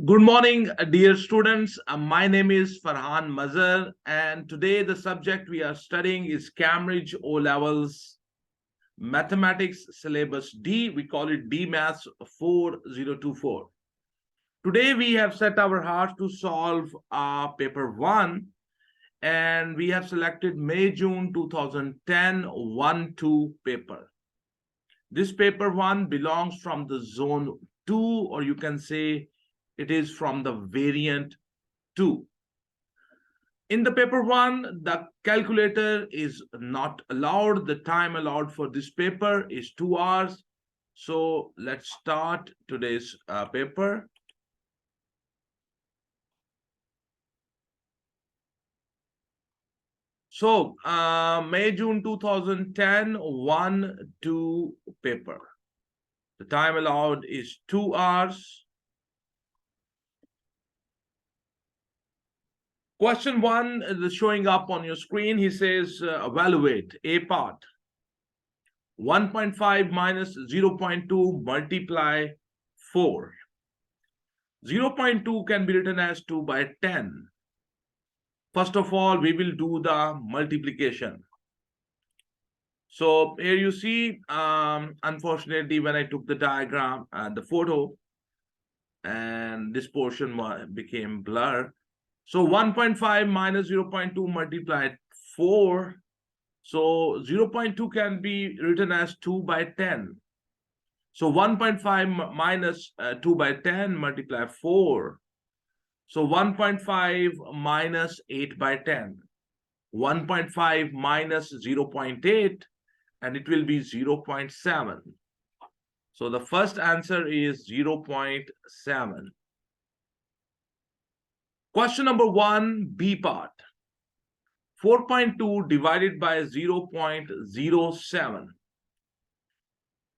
Good morning, dear students. My name is Ferhan Mazher, and today the subject we are studying is Cambridge O Levels Mathematics Syllabus D. We call it D Maths 4024. Today we have set our hearts to solve paper 1, and we have selected May-June 2010 1-2 paper. This paper 1 belongs from the zone 2, or you can say it is from the variant 2. In the paper 1, the calculator is not allowed. The time allowed for this paper is 2 hours. So let's start today's paper. So May-June 2010 1-2 paper. The time allowed is 2 hours. Question 1 is showing up on your screen. He says, evaluate A part. 1.5 minus 0.2 multiply 4. 0.2 can be written as 2 by 10. First of all, we will do the multiplication. So here you see, unfortunately, when I took the diagram and the photo, and this portion became blur. So 1.5 minus 0.2 multiplied 4. So 0.2 can be written as 2 by 10. So 1.5 minus 2 by 10 multiply 4. So 1.5 minus 8 by 10. 1.5 minus 0.8, and it will be 0.7. So the first answer is 0.7. Question number 1, B part. 4.2 divided by 0.07.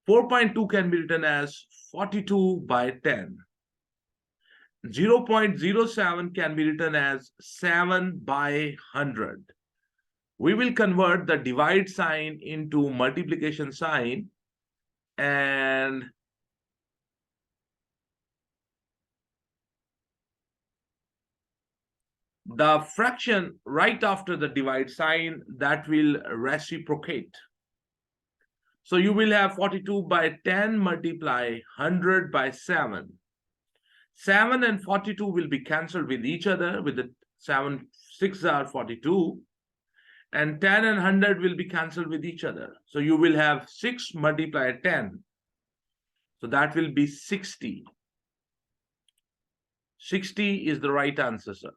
4.2 can be written as 42 by 10. 0.07 can be written as 7 by 100. We will convert the divide sign into multiplication sign, and the fraction right after the divide sign, that will reciprocate. So you will have 42 by 10 multiply 100 by 7. 7 and 42 will be cancelled with each other, with the 7 6 are 42, and 10 and 100 will be cancelled with each other. So you will have 6 multiply 10. So that will be 60. 60 is the right answer, sir.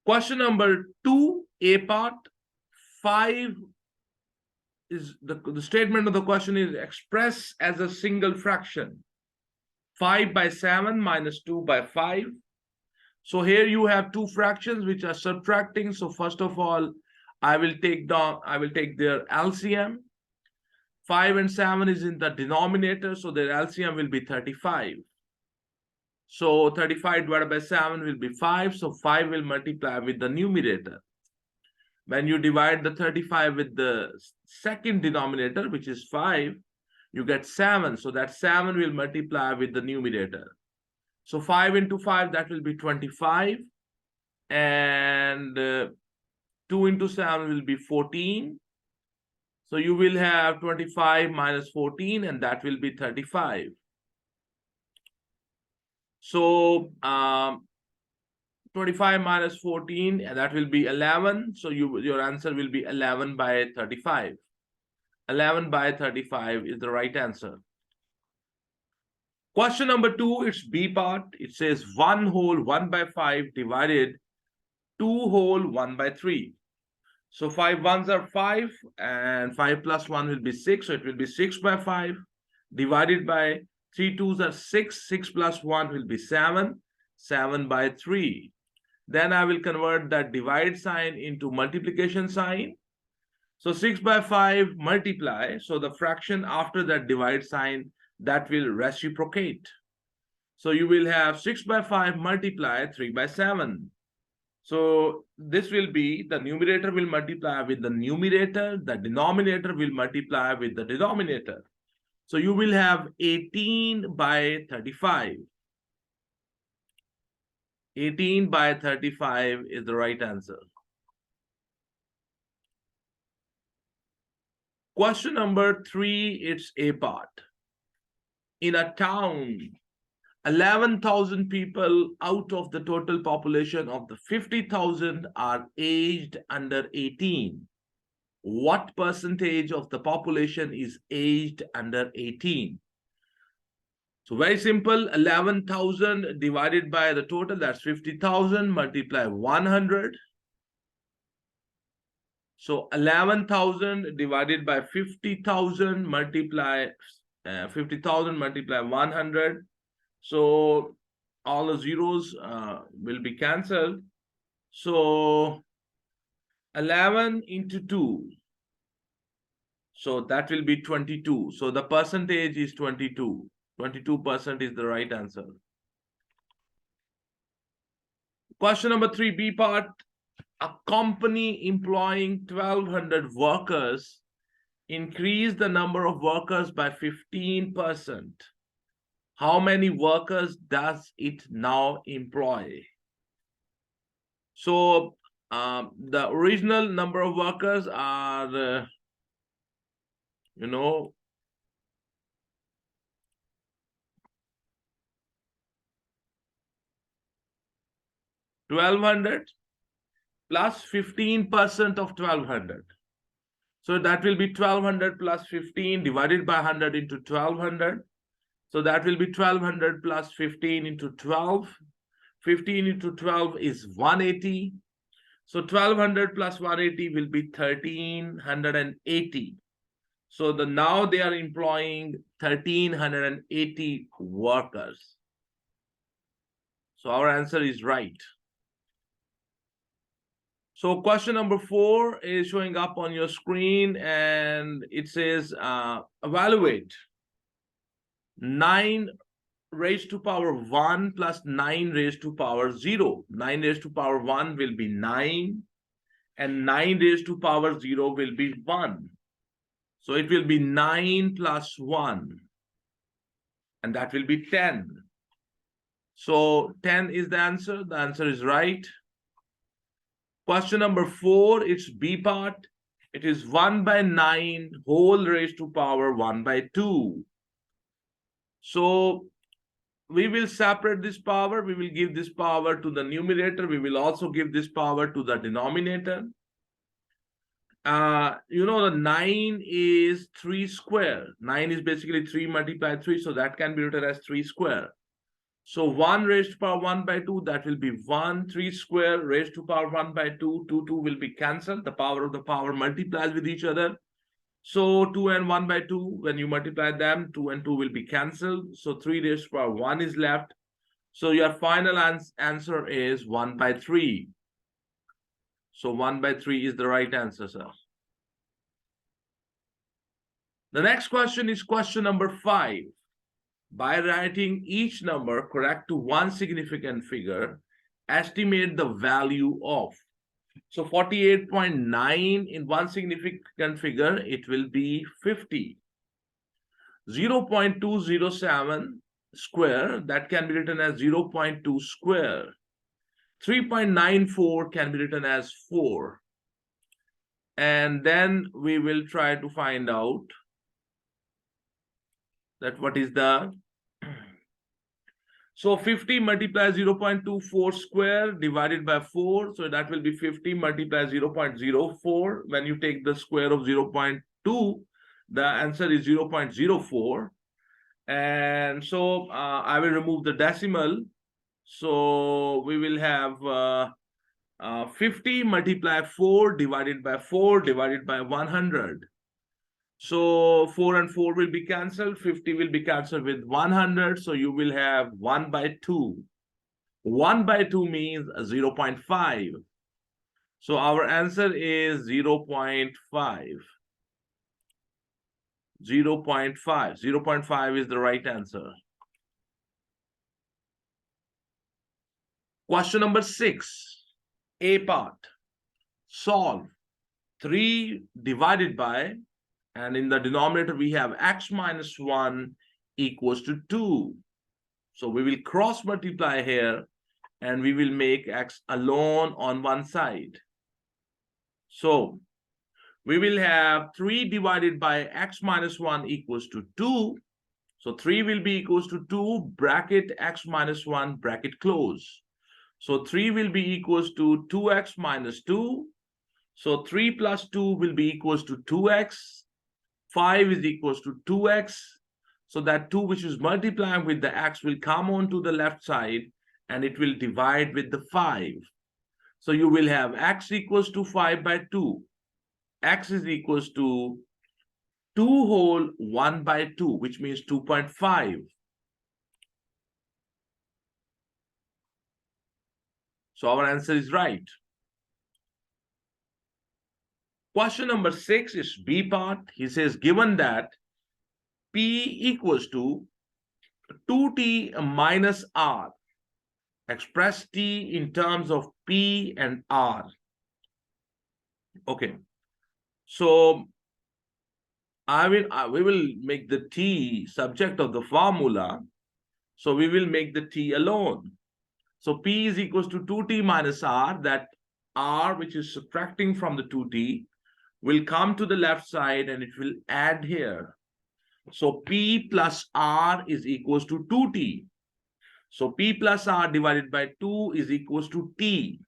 Question number 2, A part. 5 is the statement of the question is express as a single fraction. 5 by 7 minus 2 by 5. So here you have two fractions which are subtracting. So first of all, I will take their LCM. 5 and 7 is in the denominator, so their LCM will be 35. So 35 divided by 7 will be 5. So 5 will multiply with the numerator. When you divide the 35 with the second denominator, which is 5, you get 7. So that 7 will multiply with the numerator. So 5 into 5, that will be 25. And 2 into 7 will be 14. So you will have 25 minus 14, and that will be 35. So 25 minus 14, and that will be 11. So your answer will be 11 by 35. 11 by 35 is the right answer. Question number 2, it's B part. It says 1 whole 1 by 5 divided 2 whole 1 by 3. So 5 ones are 5, and 5 plus 1 will be 6. So it will be 6 by 5 divided by 3 twos are 6. 6 plus 1 will be 7. 7 by 3. Then I will convert that divide sign into multiplication sign. So 6 by 5 multiply. So the fraction after that divide sign, that will reciprocate. So you will have 6 by 5 multiply 3 by 7. So this will be, the numerator will multiply with the numerator, the denominator will multiply with the denominator. So you will have 18 by 35. 18 by 35 is the right answer. Question number 3, it's A part. In a town, 11,000 people out of the total population of the 50,000 are aged under 18. What percentage of the population is aged under 18? So very simple, 11,000 divided by the total, that's 50,000, multiply 100. So 11,000 divided by 50,000 multiply 50,000 multiply 100. So all the zeros will be cancelled. So 11 into 2. So that will be 22. So the percentage is 22. 22% is the right answer. Question number 3, B part. A company employing 1,200 workers increased the number of workers by 15%. How many workers does it now employ? So the original number of workers are, 1,200 plus 15% of 1,200. So that will be 1,200 plus 15 divided by 100 into 1,200. So that will be 1,200 plus 15 into 12. 15 into 12 is 180. So 1,200 plus 180 will be 1,380. So now they are employing 1,380 workers. So our answer is right. So question number 4 is showing up on your screen, and it says evaluate 9 raised to power 1 plus 9 raised to power 0. 9 raised to power 1 will be 9, and 9 raised to power 0 will be 1. So it will be 9 plus 1, and that will be 10. So 10 is the answer. The answer is right. Question number 4, it's B part. It is 1 by 9 whole raised to power 1 by 2. So we will separate this power. We will give this power to the numerator. We will also give this power to the denominator. The 9 is 3 square. 9 is basically 3 multiplied 3. So that can be written as 3 square. So 1 raised to power 1 by 2, that will be 1. 3 square raised to power 1 by 2. 2 will be cancelled. The power of the power multiplies with each other. So 2 and 1 by 2, when you multiply them, 2 and 2 will be cancelled. So 3 raised to power 1 is left. So your final answer is 1 by 3. So 1 by 3 is the right answer, sir. The next question is question number 5. By writing each number correct to one significant figure, estimate the value of. So 48.9 in one significant figure, it will be 50. 0.207 square, that can be written as 0.2 square. 3.94 can be written as 4. And then we will try to find out that what is the. So 50 multiplies 0.24 square divided by 4. So that will be 50 multiplies 0.04. When you take the square of 0.2, the answer is 0.04. And so I will remove the decimal. So we will have 50 multiply 4 divided by 4 divided by 100. So 4 and 4 will be cancelled. 50 will be cancelled with 100. So you will have 1 by 2. 1 by 2 means 0.5. So our answer is 0.5. 0.5. 0.5 is the right answer. Question number 6. A part. Solve 3 divided by And in the denominator, we have x minus 1 equals to 2. So we will cross multiply here, and we will make x alone on one side. So we will have 3 divided by x minus 1 equals to 2. So 3 will be equals to 2, bracket x minus 1, bracket close. So 3 will be equals to 2x minus 2. So 3 plus 2 will be equals to 2x. 5 is equals to 2x. So that 2 which is multiplying with the x will come on to the left side, and it will divide with the 5. So you will have x equals to 5 by 2. X is equals to 2 whole 1 by 2, which means 2.5. So our answer is right. Question number 6 is B part. He says, given that P equals to 2t minus R, express T in terms of P and R. Okay. So we will make the T subject of the formula. So we will make the T alone. So P is equals to 2t minus R, that R, which is subtracting from the 2t, will come to the left side and it will add here. So P plus R is equals to 2t. So P plus R divided by 2 is equals to T.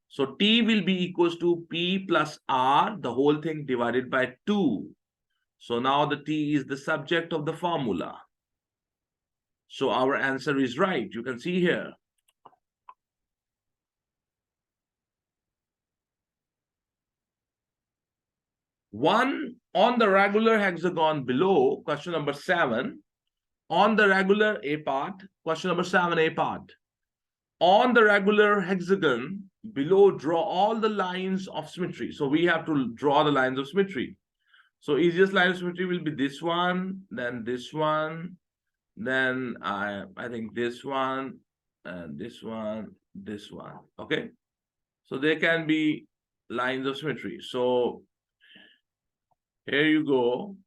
So T will be equals to P plus R, the whole thing divided by 2. So now the T is the subject of the formula. So our answer is right. You can see here. One on the regular hexagon below, question number 7. On the regular A part, question number 7 A part. On the regular hexagon below, draw all the lines of symmetry. So we have to draw the lines of symmetry. So easiest line of symmetry will be this one, then this one, then I think this one, and this one, this one. Okay. So there can be lines of symmetry. So here you go.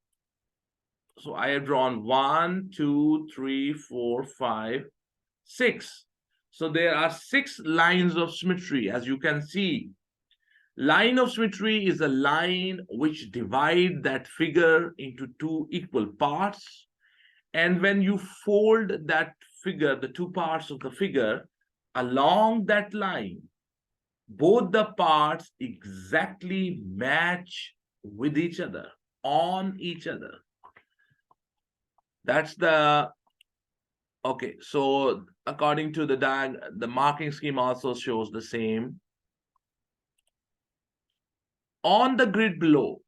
So I have drawn 1, 2, 3, 4, 5, 6. So there are 6 lines of symmetry, as you can see. Line of symmetry is a line which divides that figure into 2 equal parts. And when you fold that figure, the 2 parts of the figure, along that line, both the parts exactly match with each other, on each other. That's the, okay, so according to the marking scheme also shows the same. On the grid below,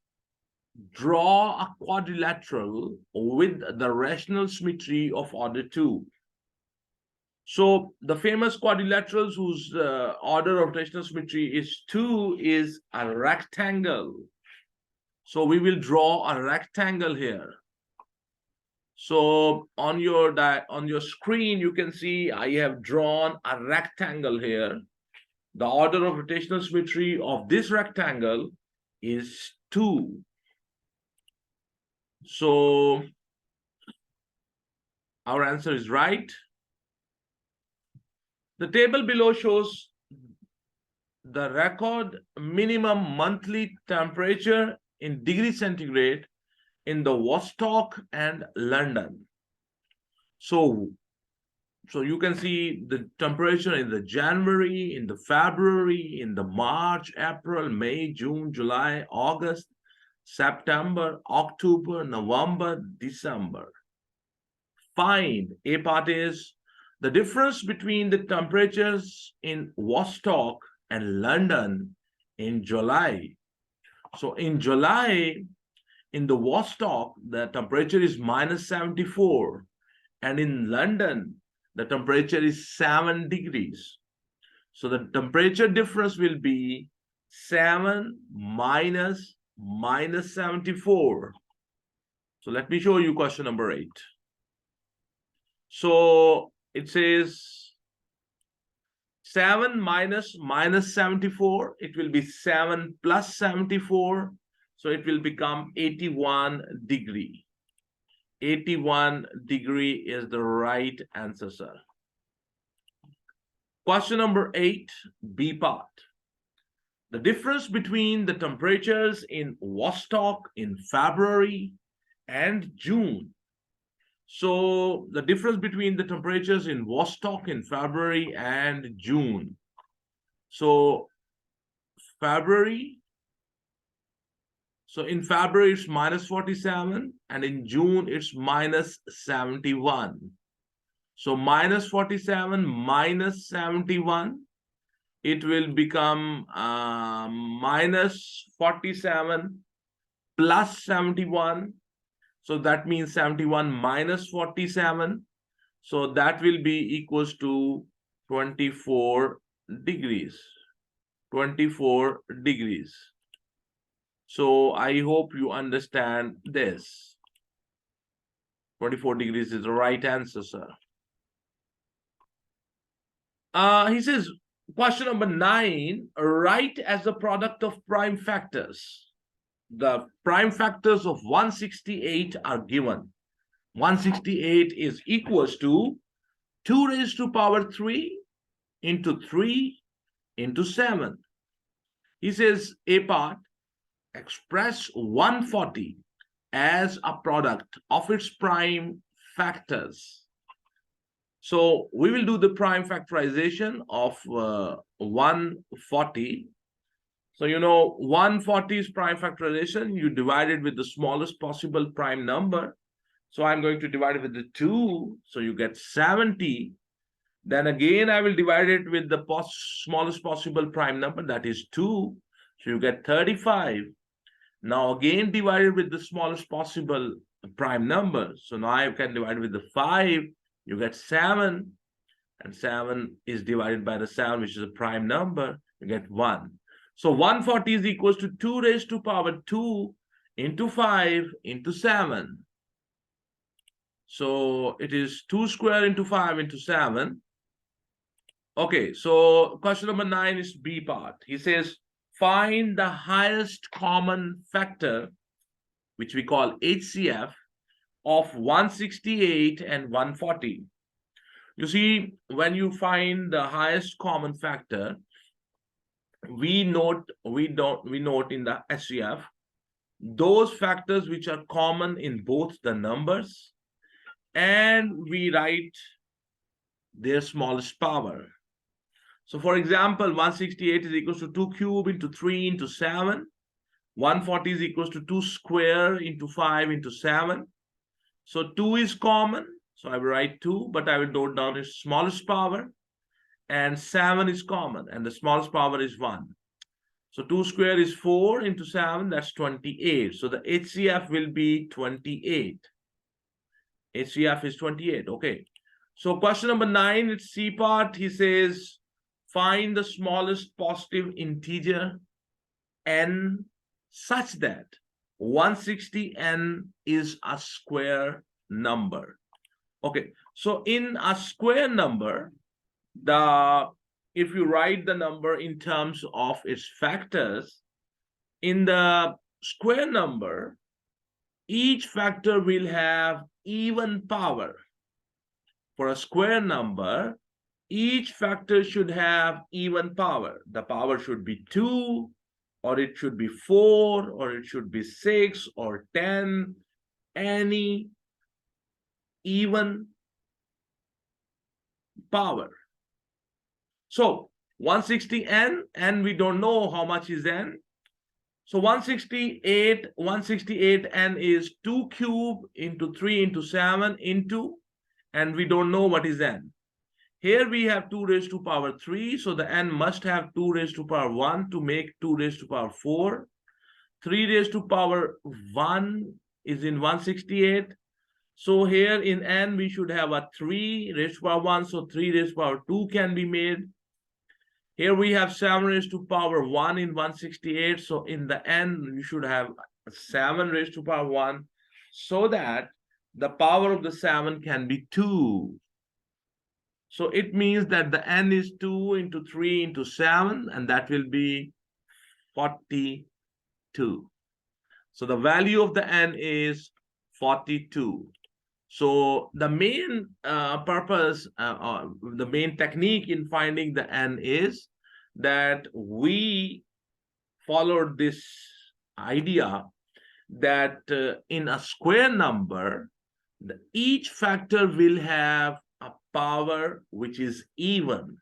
draw a quadrilateral with the rational symmetry of order 2. So the famous quadrilaterals whose order of rational symmetry is 2 is a rectangle. So we will draw a rectangle here. So on your screen, you can see I have drawn a rectangle here. The order of rotational symmetry of this rectangle is 2. So our answer is right. The table below shows the record minimum monthly temperature in degrees centigrade in the Vostok and London. So you can see the temperature in the January, in the February, in the March, April, May, June, July, August, September, October, November, December. Find, A part is the difference between the temperatures in Vostok and London in July. So in July, in the Vostok, the temperature is -74. And in London, the temperature is 7 degrees. So the temperature difference will be 7 minus -74. So let me show you question number 8. So it says 7 minus -74. It will be 7 plus 74. So it will become 81 degree. 81 degree is the right answer, sir. Question number 8, B part. The difference between the temperatures in Vostok in February and June. So the difference between the temperatures in Vostok in February and June. So February, so in February it's minus 47 and in June it's minus 71. So minus 47 minus 71, it will become minus 47 plus 71. So that means 71 minus 47. So that will be equals to 24 degrees. 24 degrees. So I hope you understand this. 24 degrees is the right answer, sir. He says, question number 9, write as the product of prime factors. The prime factors of 168 are given. 168 is equals to 2 raised to power 3 into 3 into 7. He says, A part, express 140 as a product of its prime factors. So we will do the prime factorization of 140. So, you know, 140 is prime factorization. You divide it with the smallest possible prime number. So I'm going to divide it with the 2. So you get 70. Then again, I will divide it with the smallest possible prime number, that is 2. So you get 35. Now again, divided with the smallest possible prime number. So now I can divide with the 5. You get 7. And 7 is divided by the 7, which is a prime number. You get 1. So 140 is equals to 2 raised to power 2 into 5 into 7. So it is 2 square into 5 into 7. Okay, so question number 9 is B part. He says, find the highest common factor, which we call HCF, of 168 and 140. You see, when you find the highest common factor, we note in the HCF those factors which are common in both the numbers, and we write their smallest power. So for example, 168 is equals to 2 cube into 3 into 7. 140 is equals to 2 square into 5 into 7. So 2 is common. So I will write 2, but I will note down its smallest power. And 7 is common, and the smallest power is 1. So 2 square is 4 into 7, that's 28. So the HCF will be 28. HCF is 28, okay. So question number 9, it's C part. He says, find the smallest positive integer n such that 160n is a square number. Okay, so in a square number, if you write the number in terms of its factors, in the square number, each factor will have even power. For a square number, each factor should have even power. The power should be 2, or it should be 4, or it should be 6 or 10, any even power. So 160n, and we don't know how much is n. So 168n is 2 cube into 3 into 7 into, and we don't know what is n. Here we have 2 raised to power 3, so the n must have 2 raised to power 1 to make 2 raised to power 4. 3 raised to power 1 is in 168. So here in n we should have a 3 raised to power 1, so 3 raised to power 2 can be made. Here we have 7 raised to power 1 in 168, so in the n we should have 7 raised to power 1, so that the power of the 7 can be 2. So it means that the n is 2 into 3 into 7, and that will be 42. So the value of the n is 42. So the main purpose, the main technique in finding the n is that we followed this idea that in a square number, each factor will have a power which is even.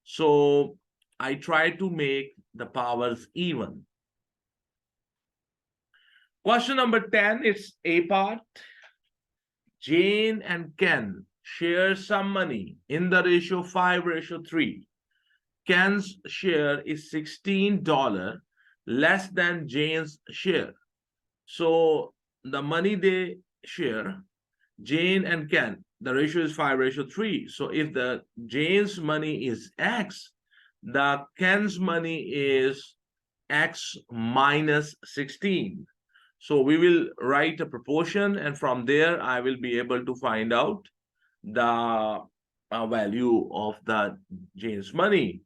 So I try to make the powers even. Question number 10 is A part. Jane and Ken share some money in the ratio 5:3. Ken's share is $16 less than Jane's share. So the money they share, Jane and Ken, the ratio is 5:3. So if the Jane's money is X, the Ken's money is X minus 16. So we will write a proportion, and from there I will be able to find out the value of the Jane's money.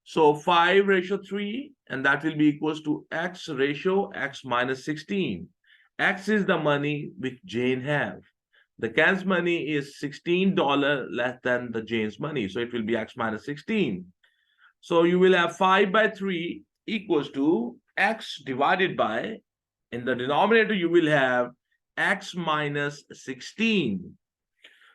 So 5:3, and that will be equals to X ratio X minus 16. X is the money which Jane have. The Ken's money is $16 less than the Jane's money. So it will be X minus 16. So you will have 5/3 equals to X divided by, in the denominator, you will have X minus 16.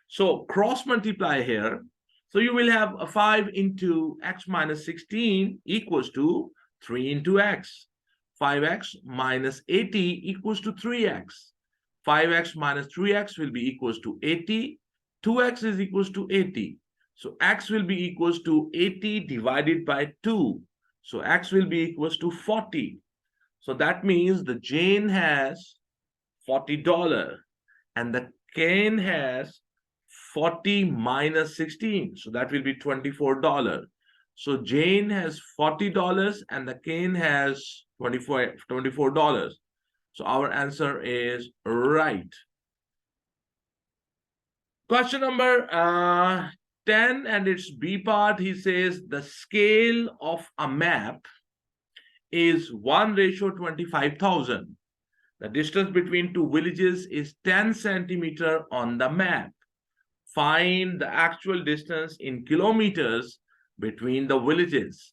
So cross multiply here. So you will have a 5 into X minus 16 equals to 3 into X. 5X minus 80 equals to 3X. 5X minus 3X will be equals to 80. 2X is equals to 80. So X will be equals to 80 divided by 2. So X will be equals to 40. So that means the Jane has $40 and the Ken has 40 minus 16. So that will be $24. So Jane has $40 and the Ken has $24. So our answer is right. Question number 10 and its B part, he says the scale of a map is 1:25,000. The distance between two villages is 10 centimeters on the map. Find the actual distance in kilometers between the villages.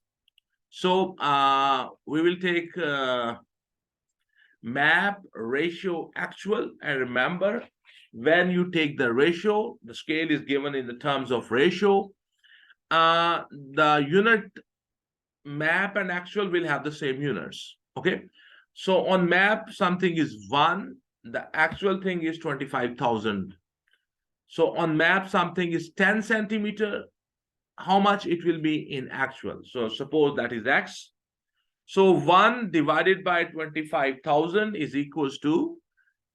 So we will take map, ratio, actual, and remember, when you take the ratio, the scale is given in the terms of ratio. The unit map and actual will have the same units. Okay, so on map something is 1, the actual thing is 25,000. So on map something is 10 centimeter, how much it will be in actual? So suppose that is X. So 1 divided by 25,000 is equals to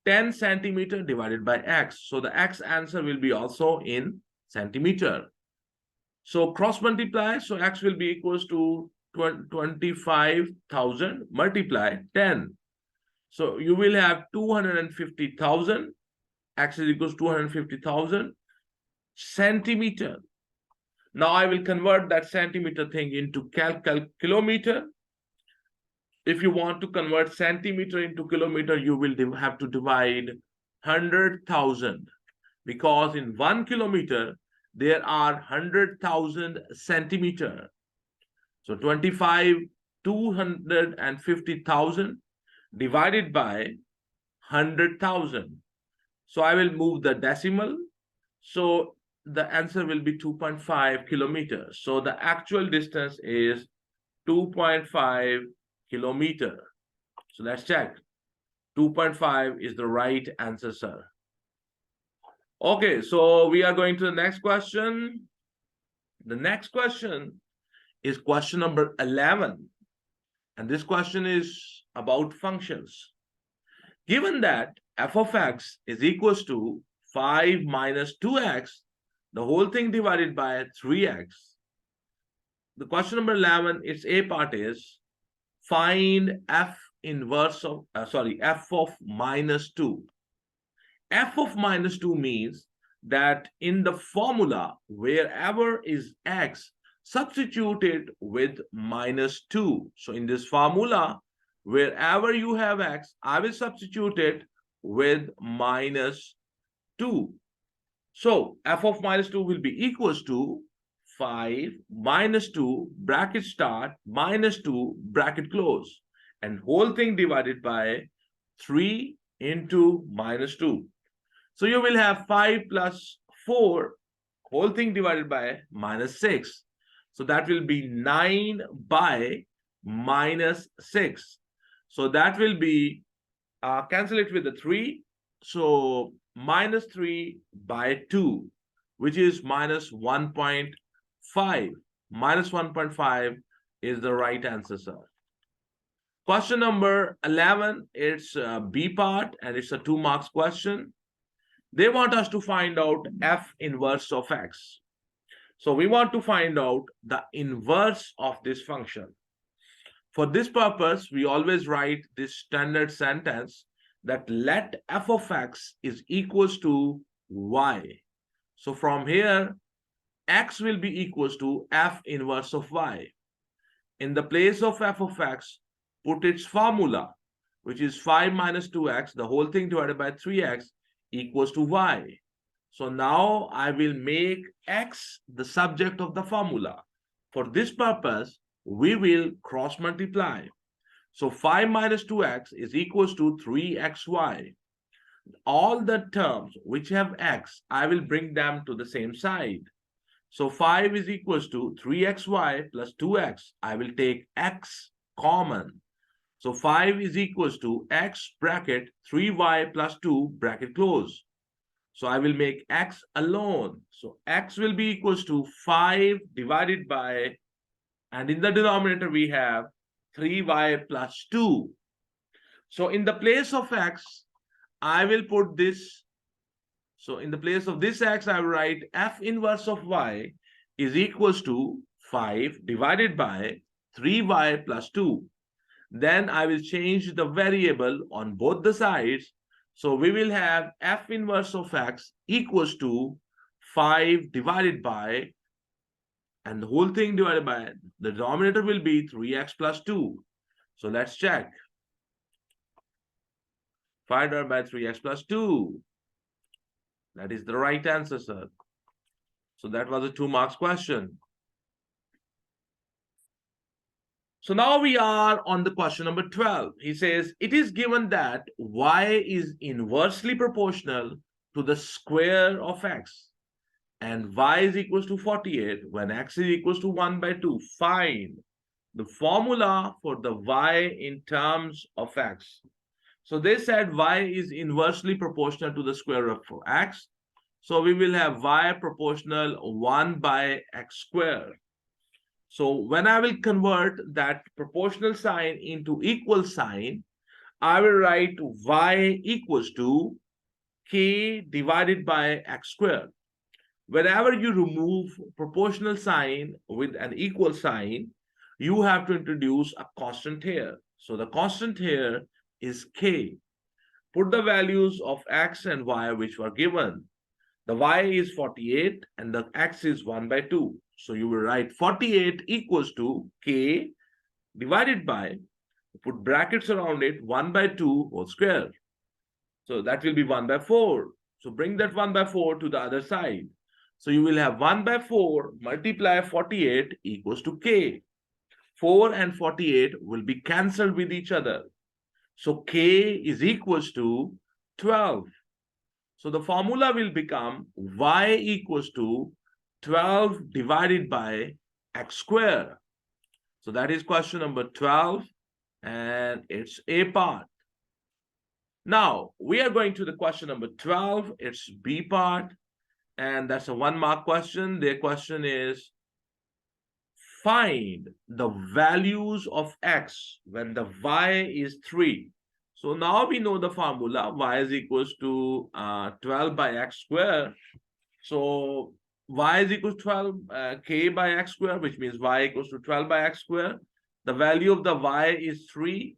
10 centimeter divided by X. So the X answer will be also in centimeter. So cross multiply, so X will be equals to 25,000 multiply 10. So you will have 250,000. X is equals to 250,000 centimeter. Now I will convert that centimeter thing into kilometer. If you want to convert centimeter into kilometer, you will have to divide 100,000, because in 1 kilometer there are 100,000 centimeter. So 250,000 divided by 100,000. So I will move the decimal. So the answer will be 2.5 kilometers. So the actual distance is 2.5 kilometer. So let's check. 2.5 is the right answer, sir. Okay, so we are going to the next question. The next question is question number 11. And this question is about functions. Given that f of x is equals to 5 minus 2x, the whole thing divided by 3x. The question number 11, its A part is find f inverse of, f of minus 2. F of minus 2 means that in the formula, wherever is x, substitute it with minus 2. So in this formula, Wherever you have x, I will substitute it with minus 2. So f of minus 2 will be equals to 5 minus 2 bracket start minus 2 bracket close, and whole thing divided by 3 into minus 2. So you will have 5 plus 4 whole thing divided by minus 6. So that will be 9 by minus 6. So that will be, cancel it with the 3. So minus 3 by 2, which is minus 1.5. Minus 1.5 is the right answer, sir. Question number 11, it's B part, and it's a 2 marks question. They want us to find out f inverse of x. So we want to find out the inverse of this function. For this purpose, we always write this standard sentence that let f of x is equals to y. So from here, x will be equals to f inverse of y. In the place of f of x, put its formula, which is 5 minus 2x, the whole thing divided by 3x, equals to y. So now I will make x the subject of the formula. For this purpose, we will cross multiply. So 5 minus 2x is equals to 3xy. All the terms which have x, I will bring them to the same side. So 5 is equals to 3xy plus 2x. I will take x common. So 5 is equals to x bracket 3y plus 2 bracket close. So I will make x alone. So x will be equals to 5 divided by, and in the denominator we have 3y plus 2. So in the place of x, I will put this. So in the place of this x, I will write f inverse of y is equals to 5 divided by 3y plus 2. Then I will change the variable on both the sides. So we will have f inverse of x equals to 5 divided by, and the whole thing divided by, the denominator will be 3x plus 2. So let's check. 5 divided by 3x plus 2. That is the right answer, sir. So that was a 2 marks question. So now we are on the question number 12. He says, it is given that y is inversely proportional to the square of x, and y is equals to 48 when x is equals to 1 by 2. Find the formula for the y in terms of x. So they said y is inversely proportional to the square of x. So we will have y proportional 1 by x squared. So when I will convert that proportional sign into equal sign, I will write y equals to k divided by x squared. Whenever you remove proportional sign with an equal sign, you have to introduce a constant here. So the constant here is k. Put the values of x and y which were given. The y is 48 and the x is 1 by 2. So you will write 48 equals to k divided by, put brackets around it, 1 by 2 whole square. So that will be 1 by 4. So bring that 1 by 4 to the other side. So you will have 1 by 4 multiply 48 equals to k. 4 and 48 will be cancelled with each other. So k is equals to 12. So the formula will become y equals to 12 divided by x squared. So that is question number 12, and it's A part. Now we are going to the question number 12. It's B part, and that's a 1 mark question. Their question is, find the values of x when the y is 3. So now we know the formula, y is equals to 12 by x squared. So y is equals to 12 k by x squared, which means y equals to 12 by x squared. The value of the y is 3.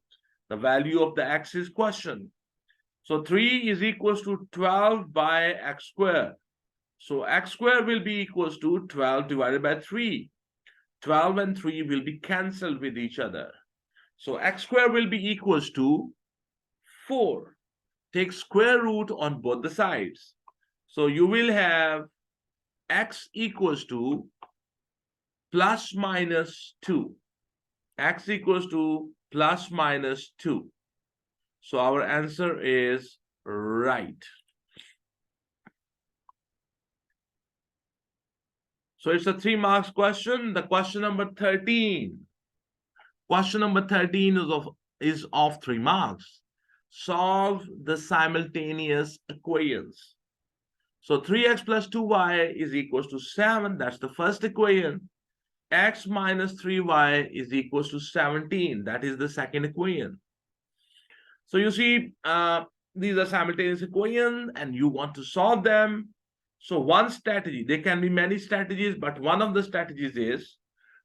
The value of the x is question. So 3 is equals to 12 by x squared. So x squared will be equals to 12 divided by 3. 12 and 3 will be cancelled with each other. So x square will be equals to 4. Take square root on both the sides. So you will have x equals to plus minus 2. X equals to plus minus 2. So our answer is right. So it's a 3 marks question. The question number 13. Question number 13 is of 3 marks. Solve the simultaneous equations. So 3x plus 2y is equals to 7. That's the first equation. X minus 3y is equals to 17. That is the second equation. So you see, these are simultaneous equations and you want to solve them. So one strategy, there can be many strategies, but one of the strategies is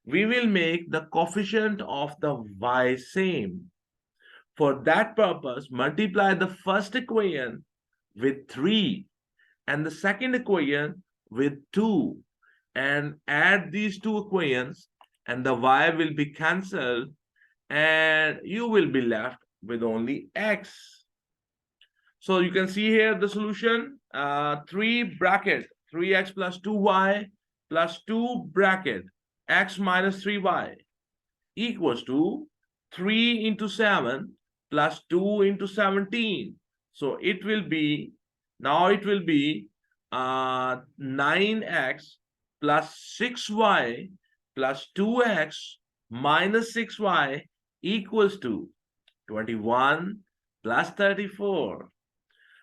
we will make the coefficient of the y same. For that purpose, multiply the first equation with 3 and the second equation with 2 and add these two equations and the y will be cancelled and you will be left with only x. So you can see here the solution, 3 bracket 3x plus 2y plus 2 bracket x minus 3y equals to 3 into 7 plus 2 into 17. So it will be, now it will be 9x plus 6y plus 2x minus 6y equals to 21 plus 34.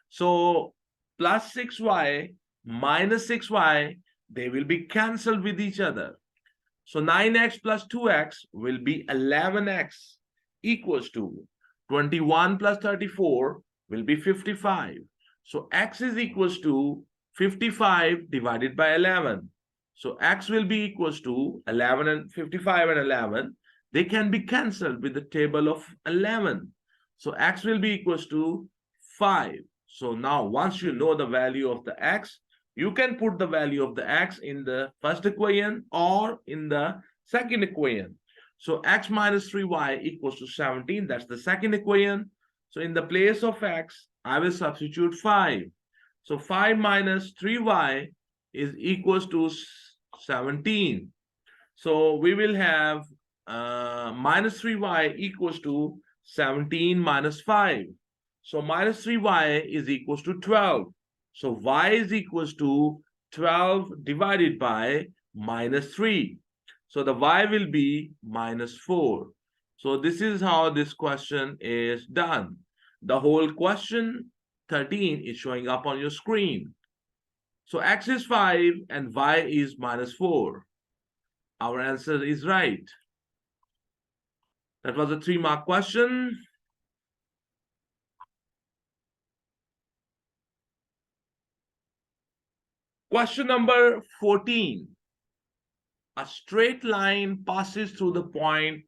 So plus 6y minus 6y, they will be cancelled with each other. So 9x plus 2x will be 11x equals to 21 plus 34 will be 55. So x is equals to 55 divided by 11. So x will be equals to 11 and 55 and 11. They can be cancelled with the table of 11. So x will be equals to 5. So now once you know the value of the x, you can put the value of the x in the first equation or in the second equation. So x minus 3y equals to 17. That's the second equation. So in the place of x, I will substitute 5. So 5 minus 3y is equals to 17. So we will have minus 3y equals to 17 minus 5. So minus 3y is equals to 12. So y is equals to 12 divided by minus 3. So the y will be minus 4. So this is how this question is done. The whole question 13 is showing up on your screen. So x is 5 and y is minus 4. Our answer is right. That was a 3-mark question. Question number 14. A straight line passes through the point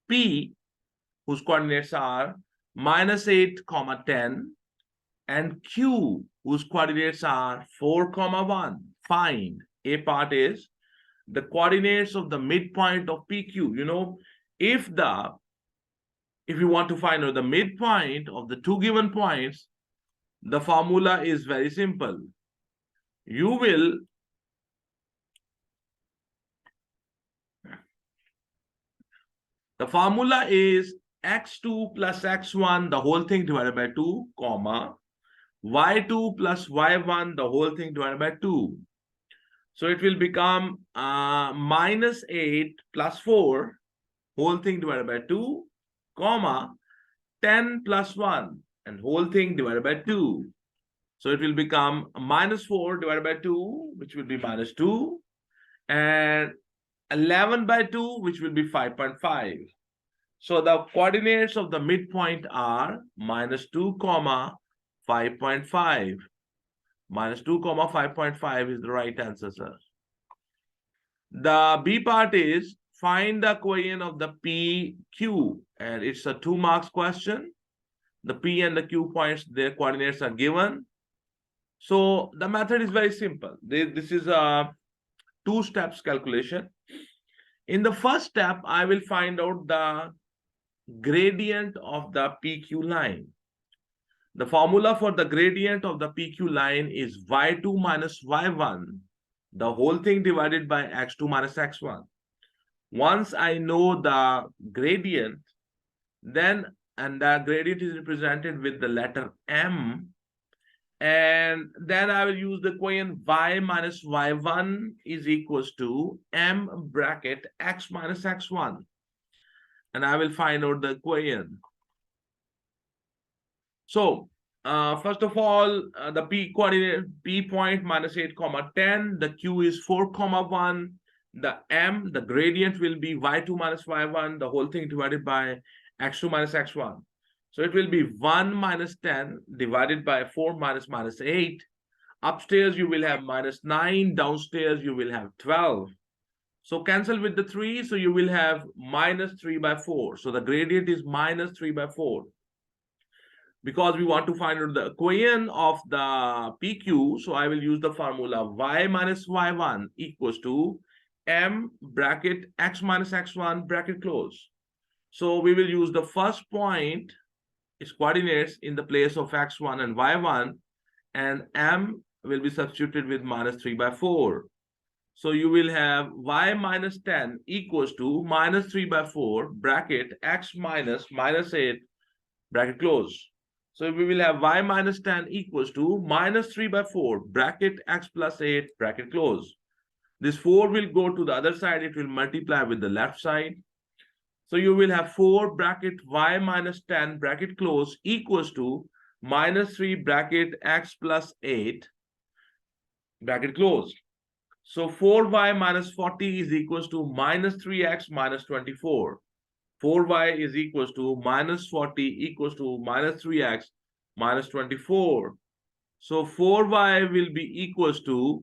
P, whose coordinates are minus 8, 10, and Q, whose coordinates are 4, 1. Find. A part is the coordinates of the midpoint of PQ. You know, if you want to find out the midpoint of the two given points, the formula is very simple. The formula is x2 plus x1, the whole thing divided by 2, comma, y2 plus y1, the whole thing divided by 2. So it will become minus 8 plus 4, whole thing divided by 2, comma, 10 plus 1, and whole thing divided by 2. So it will become minus 4 divided by 2, which will be minus 2, and 11 by 2, which will be 5.5. So the coordinates of the midpoint are minus 2, 5.5. Minus 2, 5.5 is the right answer, sir. The B part is find the equation of the PQ, and it's a 2 marks question. The P and the Q points, their coordinates are given. So the method is very simple. This is a 2 steps calculation. In the first step, I will find out the gradient of the PQ line. The formula for the gradient of the PQ line is y2 minus y1, the whole thing divided by x2 minus x1. Once I know the gradient, then, and the gradient is represented with the letter m, and then I will use the equation y minus y1 is equals to m bracket x minus x1, and I will find out the equation. So first of all, the p coordinate, p point minus 8 comma 10, the q is 4 comma 1, the m, the gradient will be y2 minus y1, the whole thing divided by x2 minus x1. So it will be 1 minus 10 divided by 4 minus 8. Upstairs you will have minus 9, downstairs you will have 12. So cancel with the 3, so you will have minus 3 by 4. So the gradient is minus 3 by 4. Because we want to find out the equation of the PQ, so I will use the formula y minus y1 equals to m bracket x minus x1 bracket close. So we will use the first point, its coordinates in the place of x1 and y1, and m will be substituted with minus 3 by 4. So you will have y minus 10 equals to minus 3 by 4 bracket x minus 8 bracket close. So we will have y minus 10 equals to minus 3 by 4 bracket x plus 8 bracket close. This 4 will go to the other side. It will multiply with the left side. So you will have 4 bracket y minus 10 bracket close equals to minus 3 bracket x plus 8 bracket close. So 4y minus 40 is equals to minus 3x minus 24. 4y is equals to minus 40 equals to minus 3x minus 24. So 4y will be equals to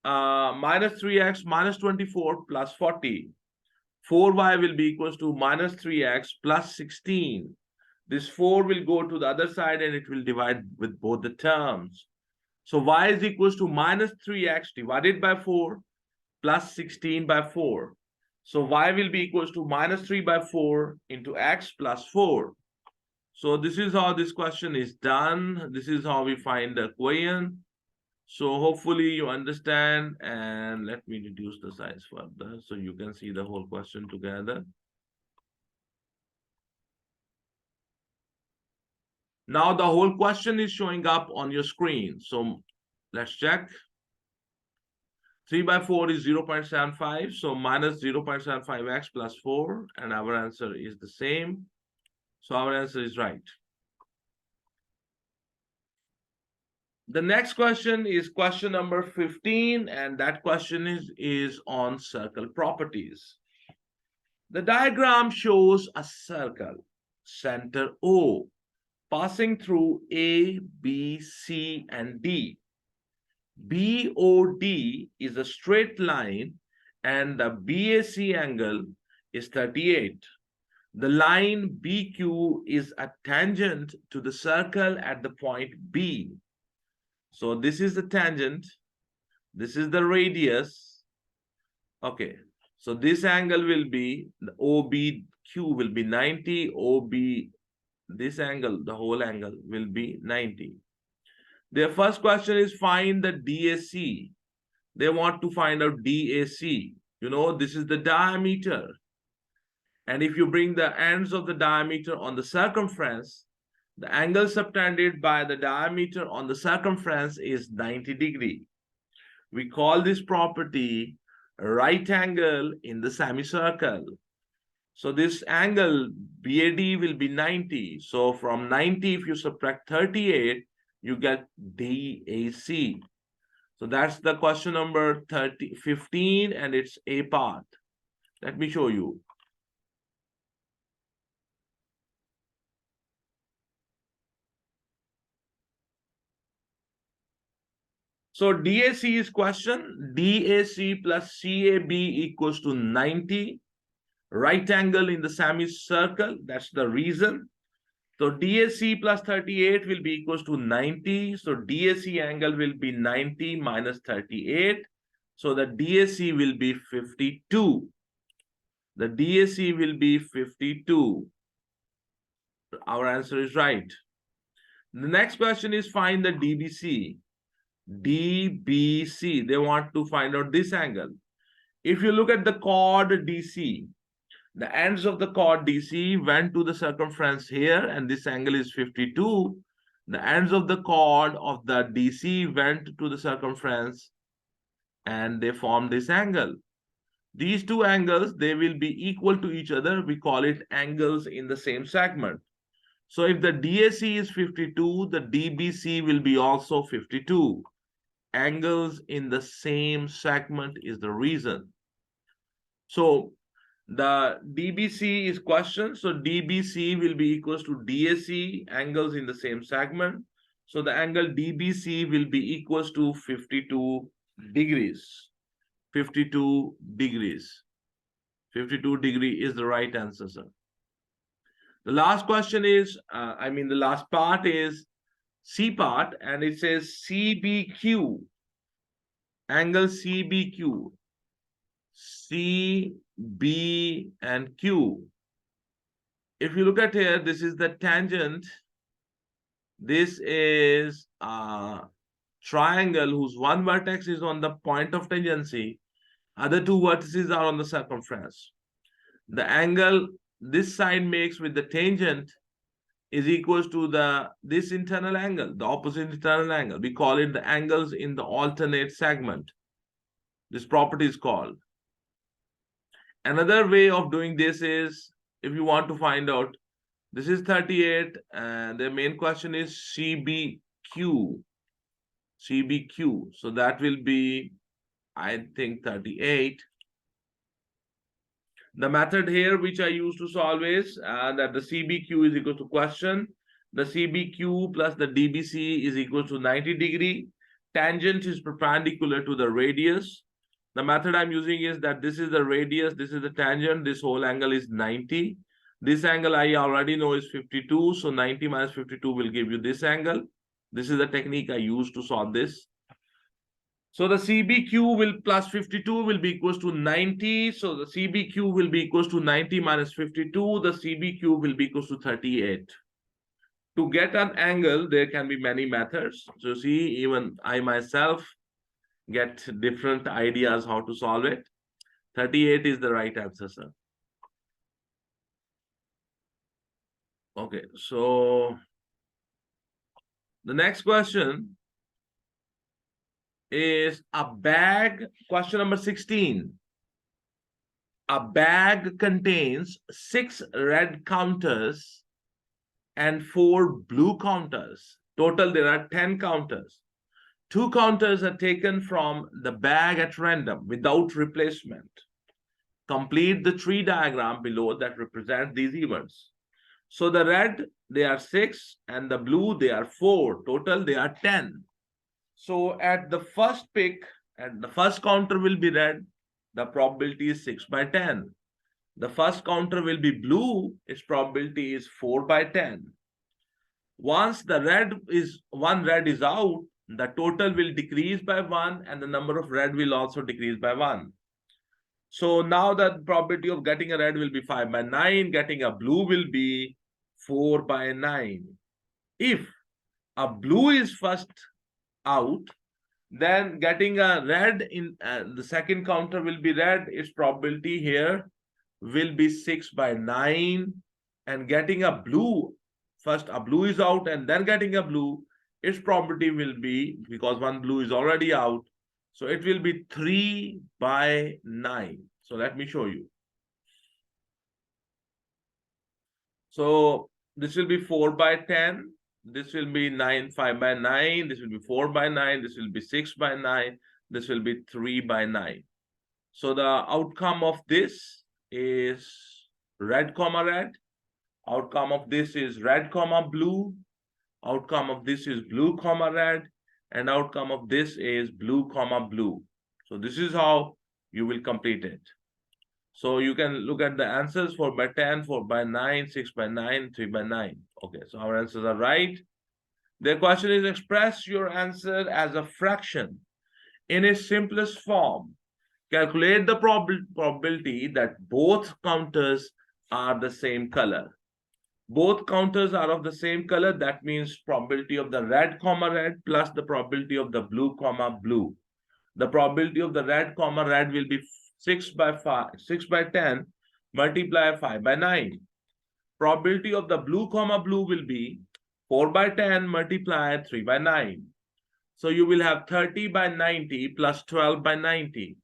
minus 3x minus 24 plus 40. 4y will be equals to minus 3x plus 16. This 4 will go to the other side and it will divide with both the terms. So y is equals to minus 3x divided by 4 plus 16 by 4. So y will be equals to minus 3 by 4 into x plus 4. So this is how this question is done. This is how we find the equation. So hopefully you understand, and let me reduce the size further so you can see the whole question together. Now the whole question is showing up on your screen. So let's check. 3 by 4 is 0.75. So minus 0.75x plus 4. And our answer is the same. So our answer is right. The next question is question number 15. And that question is on circle properties. The diagram shows a circle, center O, passing through A, B, C, and D. BOD is a straight line and the BAC angle is 38. The line BQ is a tangent to the circle at the point B. So this is the tangent. This is the radius. Okay. So this angle will be, the OBQ will be 90. OB, this angle, the whole angle will be 90. Their first question is find the DAC. They want to find out DAC. You know, this is the diameter. And if you bring the ends of the diameter on the circumference, the angle subtended by the diameter on the circumference is 90 degrees. We call this property right angle in the semicircle. So this angle BAD will be 90. So from 90, if you subtract 38, you get DAC. So that's the question number 15, and it's A part. Let me show you. So DAC is question. DAC plus CAB equals to 90. Right angle in the semicircle, that's the reason. So DAC plus 38 will be equals to 90. So DAC angle will be 90 minus 38. So the DAC will be 52. The DAC will be 52. Our answer is right. The next question is find the DBC. DBC, they want to find out this angle. If you look at the chord DC, the ends of the chord DC went to the circumference here, and this angle is 52. The ends of the chord of the DC went to the circumference, and they form this angle. These two angles, they will be equal to each other. We call it angles in the same segment. So if the DAC is 52, the DBC will be also 52. Angles in the same segment is the reason. So the DBC is question. So DBC will be equals to DAC, angles in the same segment. So the angle DBC will be equals to 52 degrees. 52 degrees. 52 degree is the right answer, sir. The last question is, the last part is C part, and it says CBQ, angle CBQ, C, B, and Q. If you look at here, this is the tangent. This is a triangle whose one vertex is on the point of tangency. Other two vertices are on the circumference. The angle this side makes with the tangent is equals to this internal angle, the opposite internal angle. We call it the angles in the alternate segment. This property is called. Another way of doing this is, if you want to find out, this is 38, and the main question is CBQ. CBQ. So that will be, I think, 38. The method here which I use to solve is that the CBQ is equal to question. The CBQ plus the DBC is equal to 90 degree. Tangent is perpendicular to the radius. The method I'm using is that this is the radius, this is the tangent, this whole angle is 90. This angle I already know is 52, so 90 minus 52 will give you this angle. This is the technique I use to solve this. So the CBQ will plus 52 will be equals to 90. So the CBQ will be equals to 90 minus 52. The CBQ will be equals to 38. To get an angle, there can be many methods. So see, even I myself get different ideas how to solve it. 38 is the right answer, sir. Okay, so the next question is a bag, question number 16. A bag contains 6 red counters and 4 blue counters. Total, there are 10 counters. 2 counters are taken from the bag at random without replacement. Complete the tree diagram below that represents these events. So the red, they are 6, and the blue, they are 4. Total, they are 10. So at the first pick, and the first counter will be red, the probability is 6 by 10. The first counter will be blue, its probability is 4 by 10. Once the one red is out, the total will decrease by 1, and the number of red will also decrease by 1. So now the probability of getting a red will be 5 by 9, getting a blue will be 4 by 9. If a blue is first out, then getting a red in the second counter will be red, its probability here will be 6 by 9, and getting a blue, first a blue is out and then getting a blue, its probability will be, because one blue is already out, so it will be 3 by 9. So let me show you. So this will be 4 by 10. This will be 5 by 9. This will be 4 by 9. This will be 6 by 9. This will be 3 by 9. So the outcome of this is red comma red. Outcome of this is red comma blue. Outcome of this is blue comma red. And outcome of this is blue comma blue. So this is how you will complete it. So you can look at the answers: 4 by 10, 4 by 9, 6 by 9, 3 by 9. Okay, so our answers are right. The question is, express your answer as a fraction in its simplest form. Calculate the probability that both counters are the same color. Both counters are of the same color. That means probability of the red comma red plus the probability of the blue comma blue. The probability of the red comma red will be 6 by 10 multiply 5 by 9. Probability of the blue comma blue will be 4 by 10 multiply 3 by 9. So you will have 30 by 90 plus 12 by 90.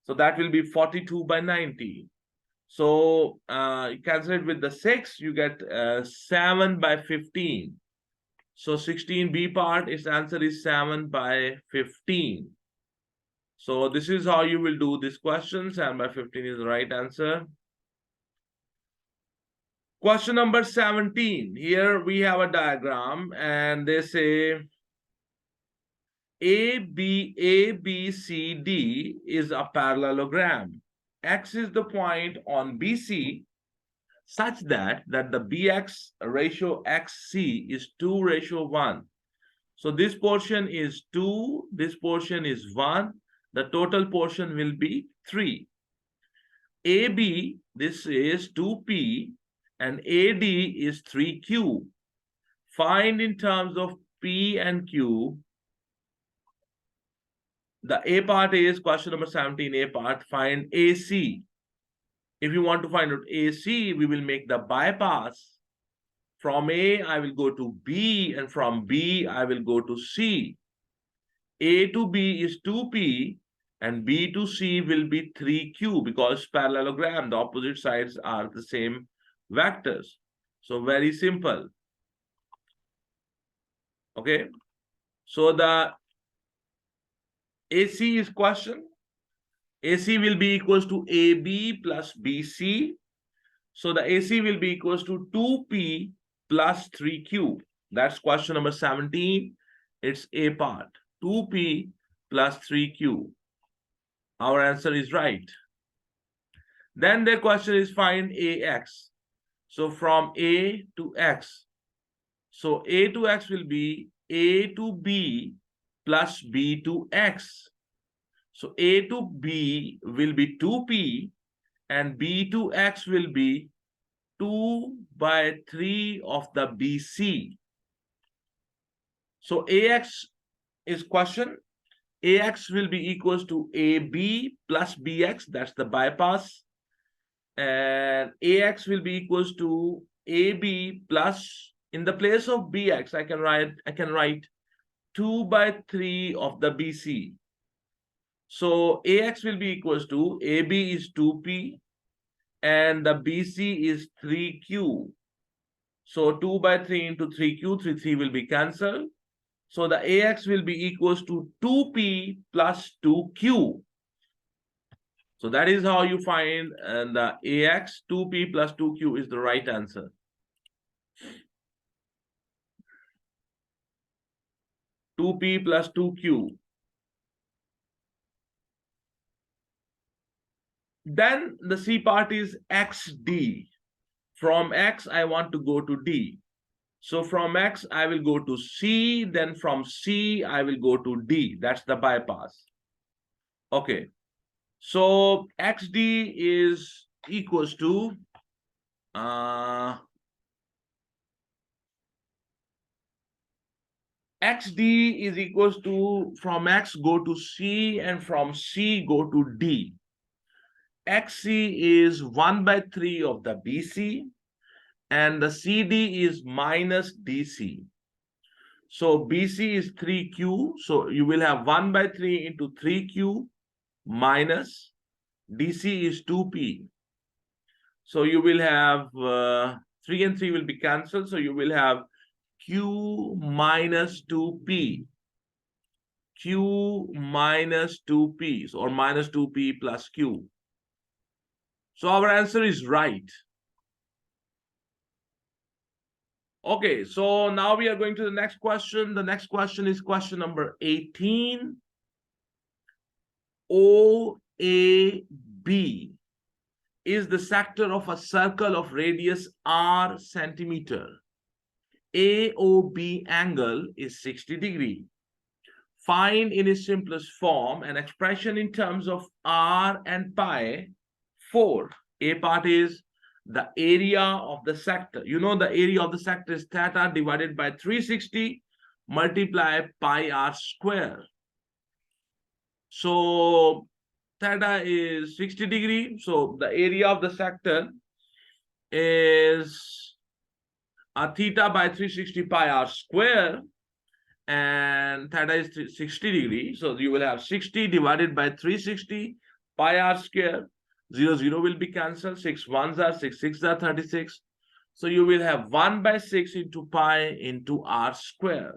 So that will be 42 by 90. So you cancel it with the 6, you get 7 by 15. So 16B part, its answer is 7 by 15. So this is how you will do this question. 7 by 15 is the right answer. Question number 17. Here we have a diagram and they say ABCD is a parallelogram. X is the point on BC such that the BX ratio XC is 2:1. So this portion is 2, this portion is 1. The total portion will be 3. AB, this is 2P, and AD is 3Q. Find in terms of P and Q. The A part is question number 17, A part, find AC. If you want to find out AC, we will make the bypass. From A, I will go to B, and from B, I will go to C. A to B is 2P, and B to C will be 3Q because parallelogram, the opposite sides are the same vectors. So very simple. Okay. So the AC is question. AC will be equals to AB plus BC. So the AC will be equals to 2P plus 3Q. That's question number 17. It's A part. 2P plus 3Q. Our answer is right. Then the question is find AX. So from A to X. So A to X will be A to B plus B to X. So A to B will be 2P and B to X will be 2 by 3 of the BC. So AX is question. AX will be equals to AB plus BX. That's the bypass. And AX will be equals to AB plus, in the place of BX, I can write 2 by 3 of the BC. So AX will be equals to AB is 2P and the BC is 3Q. So 2 by 3 into 3Q, 3 will be cancelled. So the AX will be equals to 2P plus 2Q. So that is how you find the AX. 2P plus 2Q is the right answer. Two P plus 2Q. Then the C part is XD. From X, I want to go to D. So from X, I will go to C. Then from C, I will go to D. That's the bypass. Okay. So XD is equals to XD is equals to, from X go to C and from C go to D. XC is 1 by 3 of the BC and the CD is minus DC. So BC is 3Q. So you will have 1 by 3 into 3Q minus DC is 2P. So you will have 3 and 3 will be cancelled. So you will have Q minus 2P. Q minus 2P or minus 2P plus Q. So our answer is right. Okay, so now we are going to the next question. The next question is question number 18. OAB is the sector of a circle of radius r centimeter. AOB angle is 60 degrees. Find in its simplest form an expression in terms of r and pi for. A part is the area of the sector. You know the area of the sector is theta divided by 360 multiply pi r square. So theta is 60 degree. So the area of the sector is theta by 360 pi r square, and theta is 60 degree. So you will have 60 divided by 360 pi r square. 0, 0 will be cancelled. 6 1s are 6, 6 are 36. So you will have 1 by 6 into pi into r square.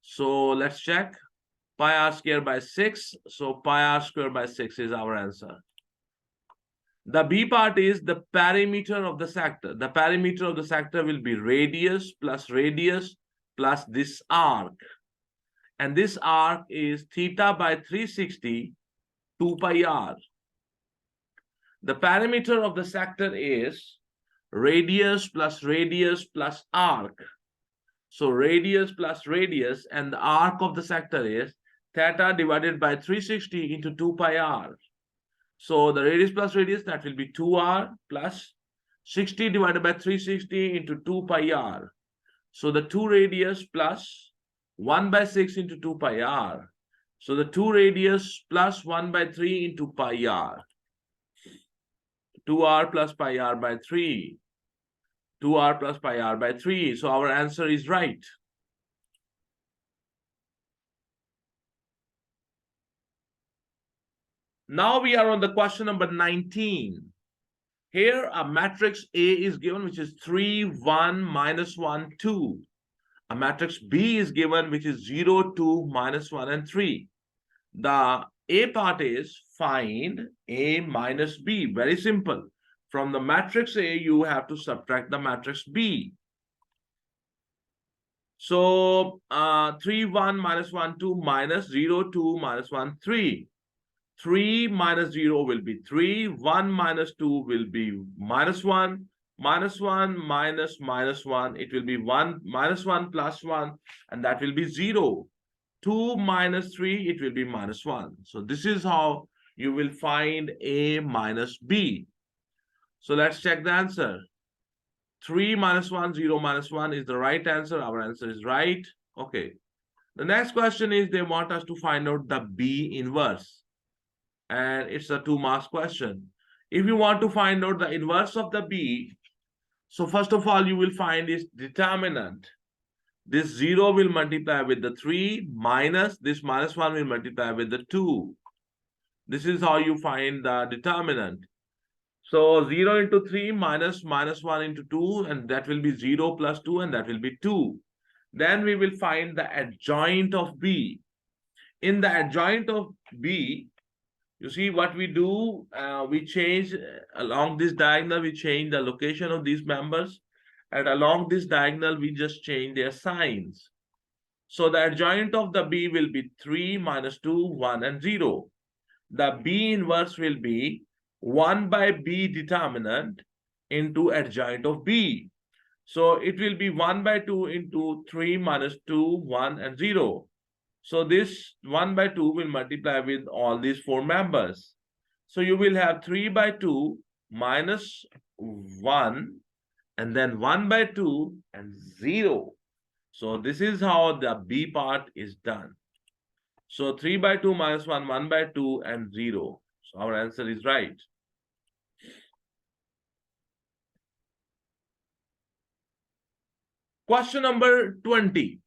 So let's check. Pi r square by 6. So pi r square by 6 is our answer. The B part is the perimeter of the sector. The perimeter of the sector will be radius plus this arc. And this arc is theta by 360 2 pi r. The perimeter of the sector is radius plus arc. So radius plus radius, and the arc of the sector is theta divided by 360 into 2 pi r. So the radius plus radius, that will be 2r plus 60 divided by 360 into 2 pi r. So the 2 radius plus 1 by 6 into 2 pi r. So the 2 radius plus 1 by 3 into pi r. 2r plus pi r by 3. 2r plus pi r by 3. So our answer is right. Now we are on the question number 19. Here a matrix A is given, which is 3, 1, minus 1, 2. A matrix B is given, which is 0, 2, minus 1, and 3. The A part is find A minus B. Very simple. From the matrix A, you have to subtract the matrix B. So 3, 1, minus 1, 2, minus 0, 2, minus 1, 3. 3 minus 0 will be 3. 1 minus 2 will be minus 1. Minus 1 minus minus 1. It will be 1 minus 1 plus 1. And that will be 0. 2 minus 3. It will be minus 1. So this is how you will find A minus B. So let's check the answer. 3 minus 1, 0 minus 1 is the right answer. Our answer is right. Okay. The next question is they want us to find out the B inverse. And it's a 2 marks question. If you want to find out the inverse of the B, so first of all, you will find its determinant. This 0 will multiply with the 3 minus this minus 1 will multiply with the 2. This is how you find the determinant. So 0 into 3 minus 1 into 2, and that will be 0 plus 2, and that will be 2. Then we will find the adjoint of B. In the adjoint of B, you see what we do, we change along this diagonal, we change the location of these members, and along this diagonal, we just change their signs. So the adjoint of the B will be 3 minus 2, 1, and 0. The B inverse will be 1 by B determinant into adjoint of B. So it will be 1 by 2 into 3 minus 2, 1, and 0. So this 1 by 2 will multiply with all these 4 members. So you will have 3 by 2 minus 1, and then 1 by 2 and 0. So this is how the B part is done. So 3 by 2 minus 1, 1 by 2, and 0. So our answer is right. Question number 20.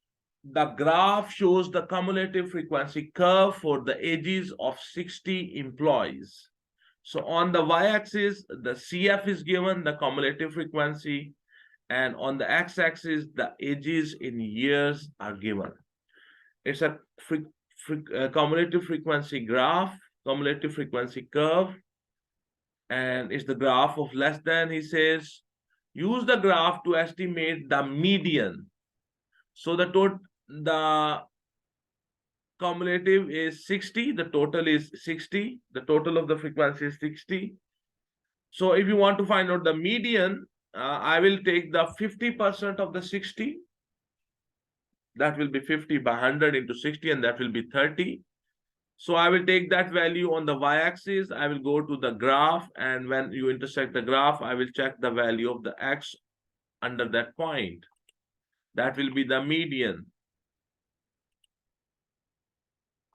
The graph shows the cumulative frequency curve for the ages of 60 employees. So on the y-axis, the CF is given, the cumulative frequency, and on the x-axis, the ages in years are given. It's a cumulative frequency graph, cumulative frequency curve, and it's the graph of less than. He says, use the graph to estimate the median. So the cumulative is 60, the total is 60, the total of the frequency is 60. So if you want to find out the median, I will take the 50% of the 60. That will be 50 by 100 into 60, and that will be 30. So I will take that value on the y-axis. I will go to the graph, and when you intersect the graph, I will check the value of the x under that point. That will be the median.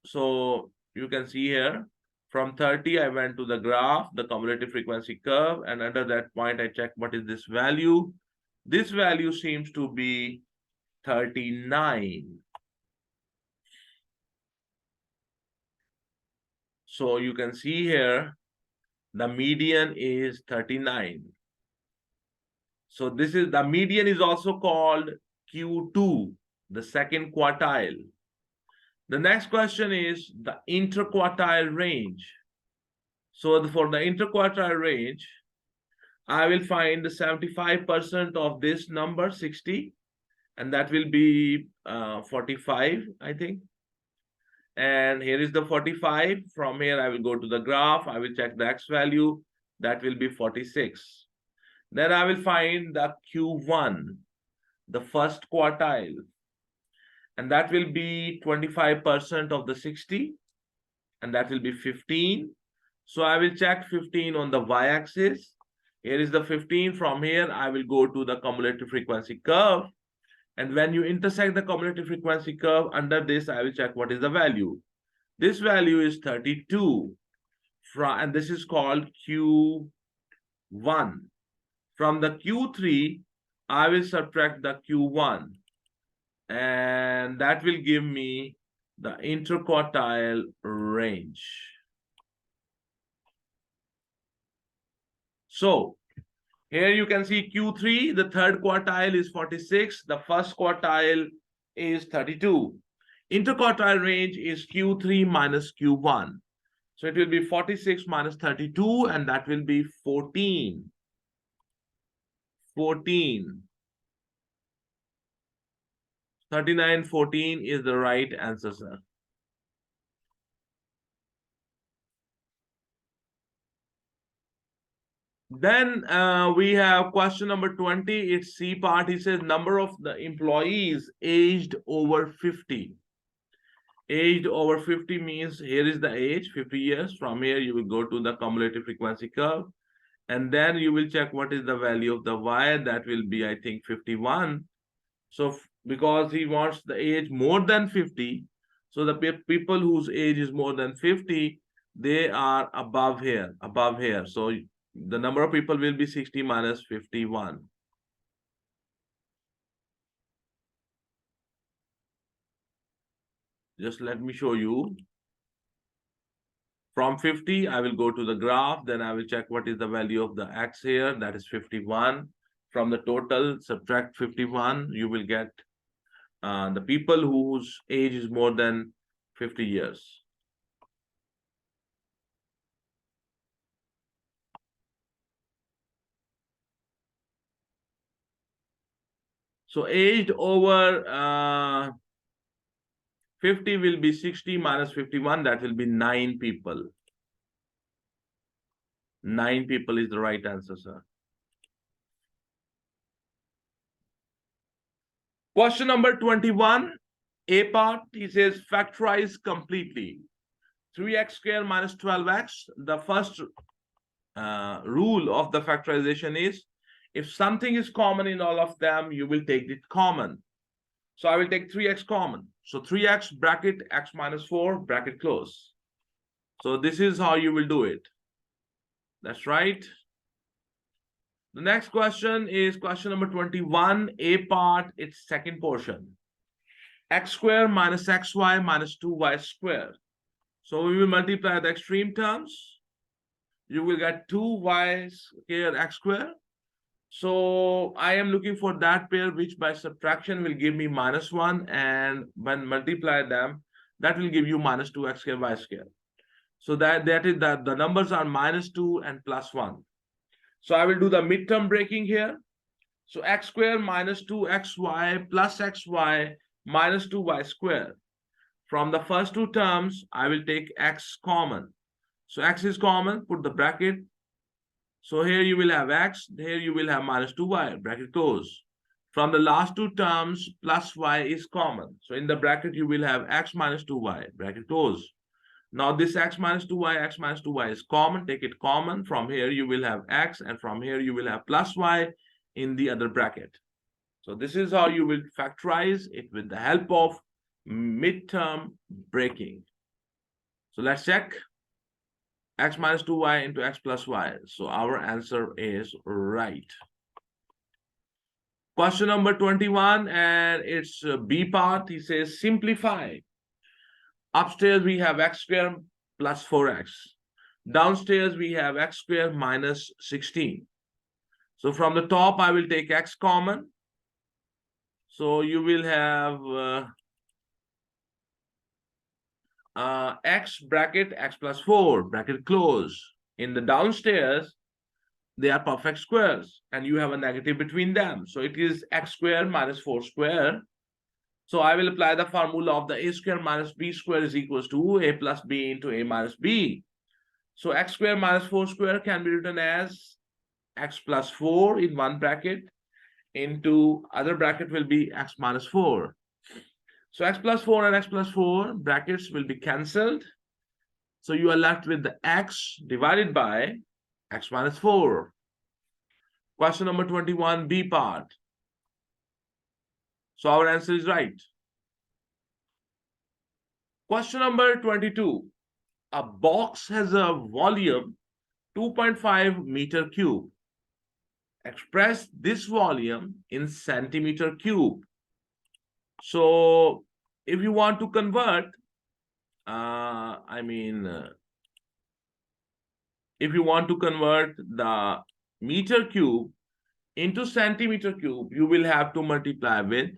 So you can see here, from 30, I went to the graph, the cumulative frequency curve, and under that point, I check what is this value. This value seems to be 39. So you can see here, the median is 39. So this is the median is also called Q2, the second quartile. The next question is the interquartile range. So for the interquartile range, I will find the 75% of this number, 60, and that will be 45, I think. And here is the 45. From here, I will go to the graph. I will check the x value. That will be 46. Then I will find the Q1, the first quartile. And that will be 25% of the 60. And that will be 15. So I will check 15 on the y-axis. Here is the 15. From here, I will go to the cumulative frequency curve. And when you intersect the cumulative frequency curve, under this, I will check what is the value. This value is 32. And this is called Q1. From the Q3, I will subtract the Q1. And that will give me the interquartile range. So here you can see Q3, the third quartile is 46, the first quartile is 32. Interquartile range is Q3 minus Q1. So it will be 46 minus 32, and that will be 14. 14. 39, 14 is the right answer, sir. Then we have question number 20. It's C part. He says number of the employees aged over 50. Aged over 50 means here is the age, 50 years. From here, you will go to the cumulative frequency curve. And then you will check what is the value of the y. That will be, I think, 51. So because he wants the age more than 50, so the people whose age is more than 50, they are above here, So the number of people will be 60 minus 51. Just let me show you. From 50, I will go to the graph. Then I will check what is the value of the x here. That is 51. From the total, subtract 51. You will get the people whose age is more than 50 years. So aged over 50 will be 60 minus 51. That will be 9 people. 9 people is the right answer, sir. Question number 21, A part, he says factorize completely. 3x squared minus 12x. The first rule of the factorization is, if something is common in all of them, you will take it common. So I will take 3x common. So 3x bracket x minus 4 bracket close. So this is how you will do it. That's right. The next question is question number 21, A part, its second portion. X squared minus xy minus 2y squared. So we will multiply the extreme terms. You will get 2y squared x squared. So I am looking for that pair which by subtraction will give me minus 1, and when multiply them, that will give you minus 2x squared y squared. So that is that the numbers are minus 2 and plus 1. So I will do the midterm breaking here. So x squared minus 2xy plus xy minus 2y squared. From the first two terms, I will take x common. So x is common, put the bracket. So here you will have x, here you will have minus 2y, bracket close. From the last two terms, plus y is common. So in the bracket, you will have x minus 2y, bracket close. Now this x minus 2y is common. Take it common. From here you will have x, and from here you will have plus y in the other bracket. So this is how you will factorize it with the help of midterm breaking. So let's check. X minus 2y into x plus y. So our answer is right. Question number 21, and it's B part. He says simplify. Upstairs we have x squared plus 4x. Downstairs we have x squared minus 16. So from the top I will take x common. So you will have x bracket x plus 4 bracket close. In the downstairs, they are perfect squares and you have a negative between them. So it is x squared minus 4 squared. So I will apply the formula of the a square minus b square is equals to a plus b into a minus b. So x square minus 4 square can be written as x plus 4 in one bracket into other bracket will be x minus 4. So x plus 4 and x plus 4 brackets will be cancelled. So you are left with the x divided by x minus 4. Question number 21, B part. So our answer is right. Question number 22. A box has a volume 2.5 meter cube. Express this volume in centimeter cube. So if you want to convert, if you want to convert the meter cube into centimeter cube, you will have to multiply with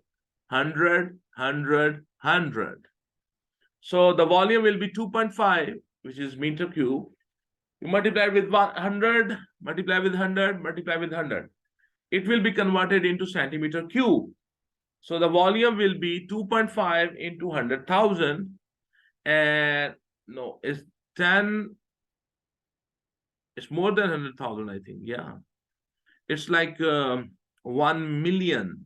100, 100, 100. So the volume will be 2.5, which is meter cube. You multiply with 100, multiply with 100, multiply with 100. It will be converted into centimeter cube. So the volume will be 2.5 into 100,000. And no, it's 10. It's more than 100,000, I think. Yeah. It's like 1 million.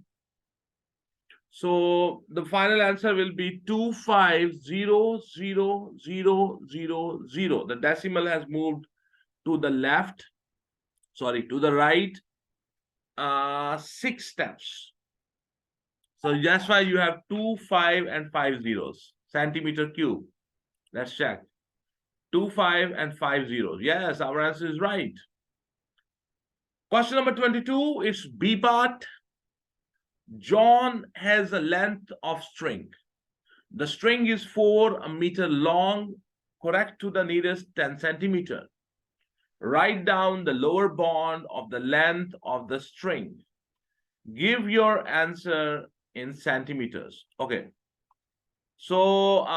So the final answer will be 250000. The decimal has moved to the left, sorry, to the right, 6 steps. So that's why you have 2, 5, and 5 zeros. Centimeter cube. Let's check. 2, 5, and 5 zeros. Yes, our answer is right. Question number 22 is B part. John has a length of string. The string is 4 meter long, correct to the nearest 10 centimeter. Write down the lower bound of the length of the string. Give your answer in centimeters. Okay. So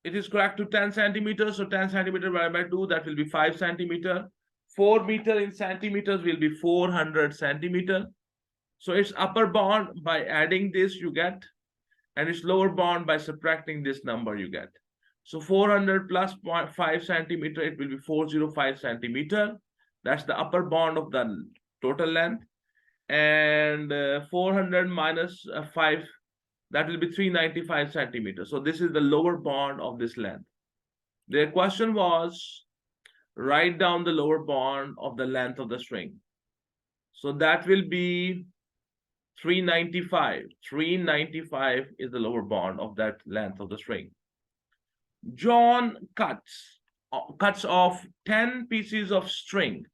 it is correct to 10 centimeters. So 10 centimeter divided by 2, that will be 5 centimeter. 4 meter in centimeters will be 400 centimeter. So its upper bound by adding this you get, and its lower bound by subtracting this number you get. So 400 plus 5 centimeter, it will be 405 centimeter. That's the upper bound of the total length. And 400 minus 5, that will be 395 centimeters. So this is the lower bound of this length. Their question was, write down the lower bound of the length of the string. So that will be 395. 395 is the lower bound of that length of the string. John cuts off 10 pieces of string.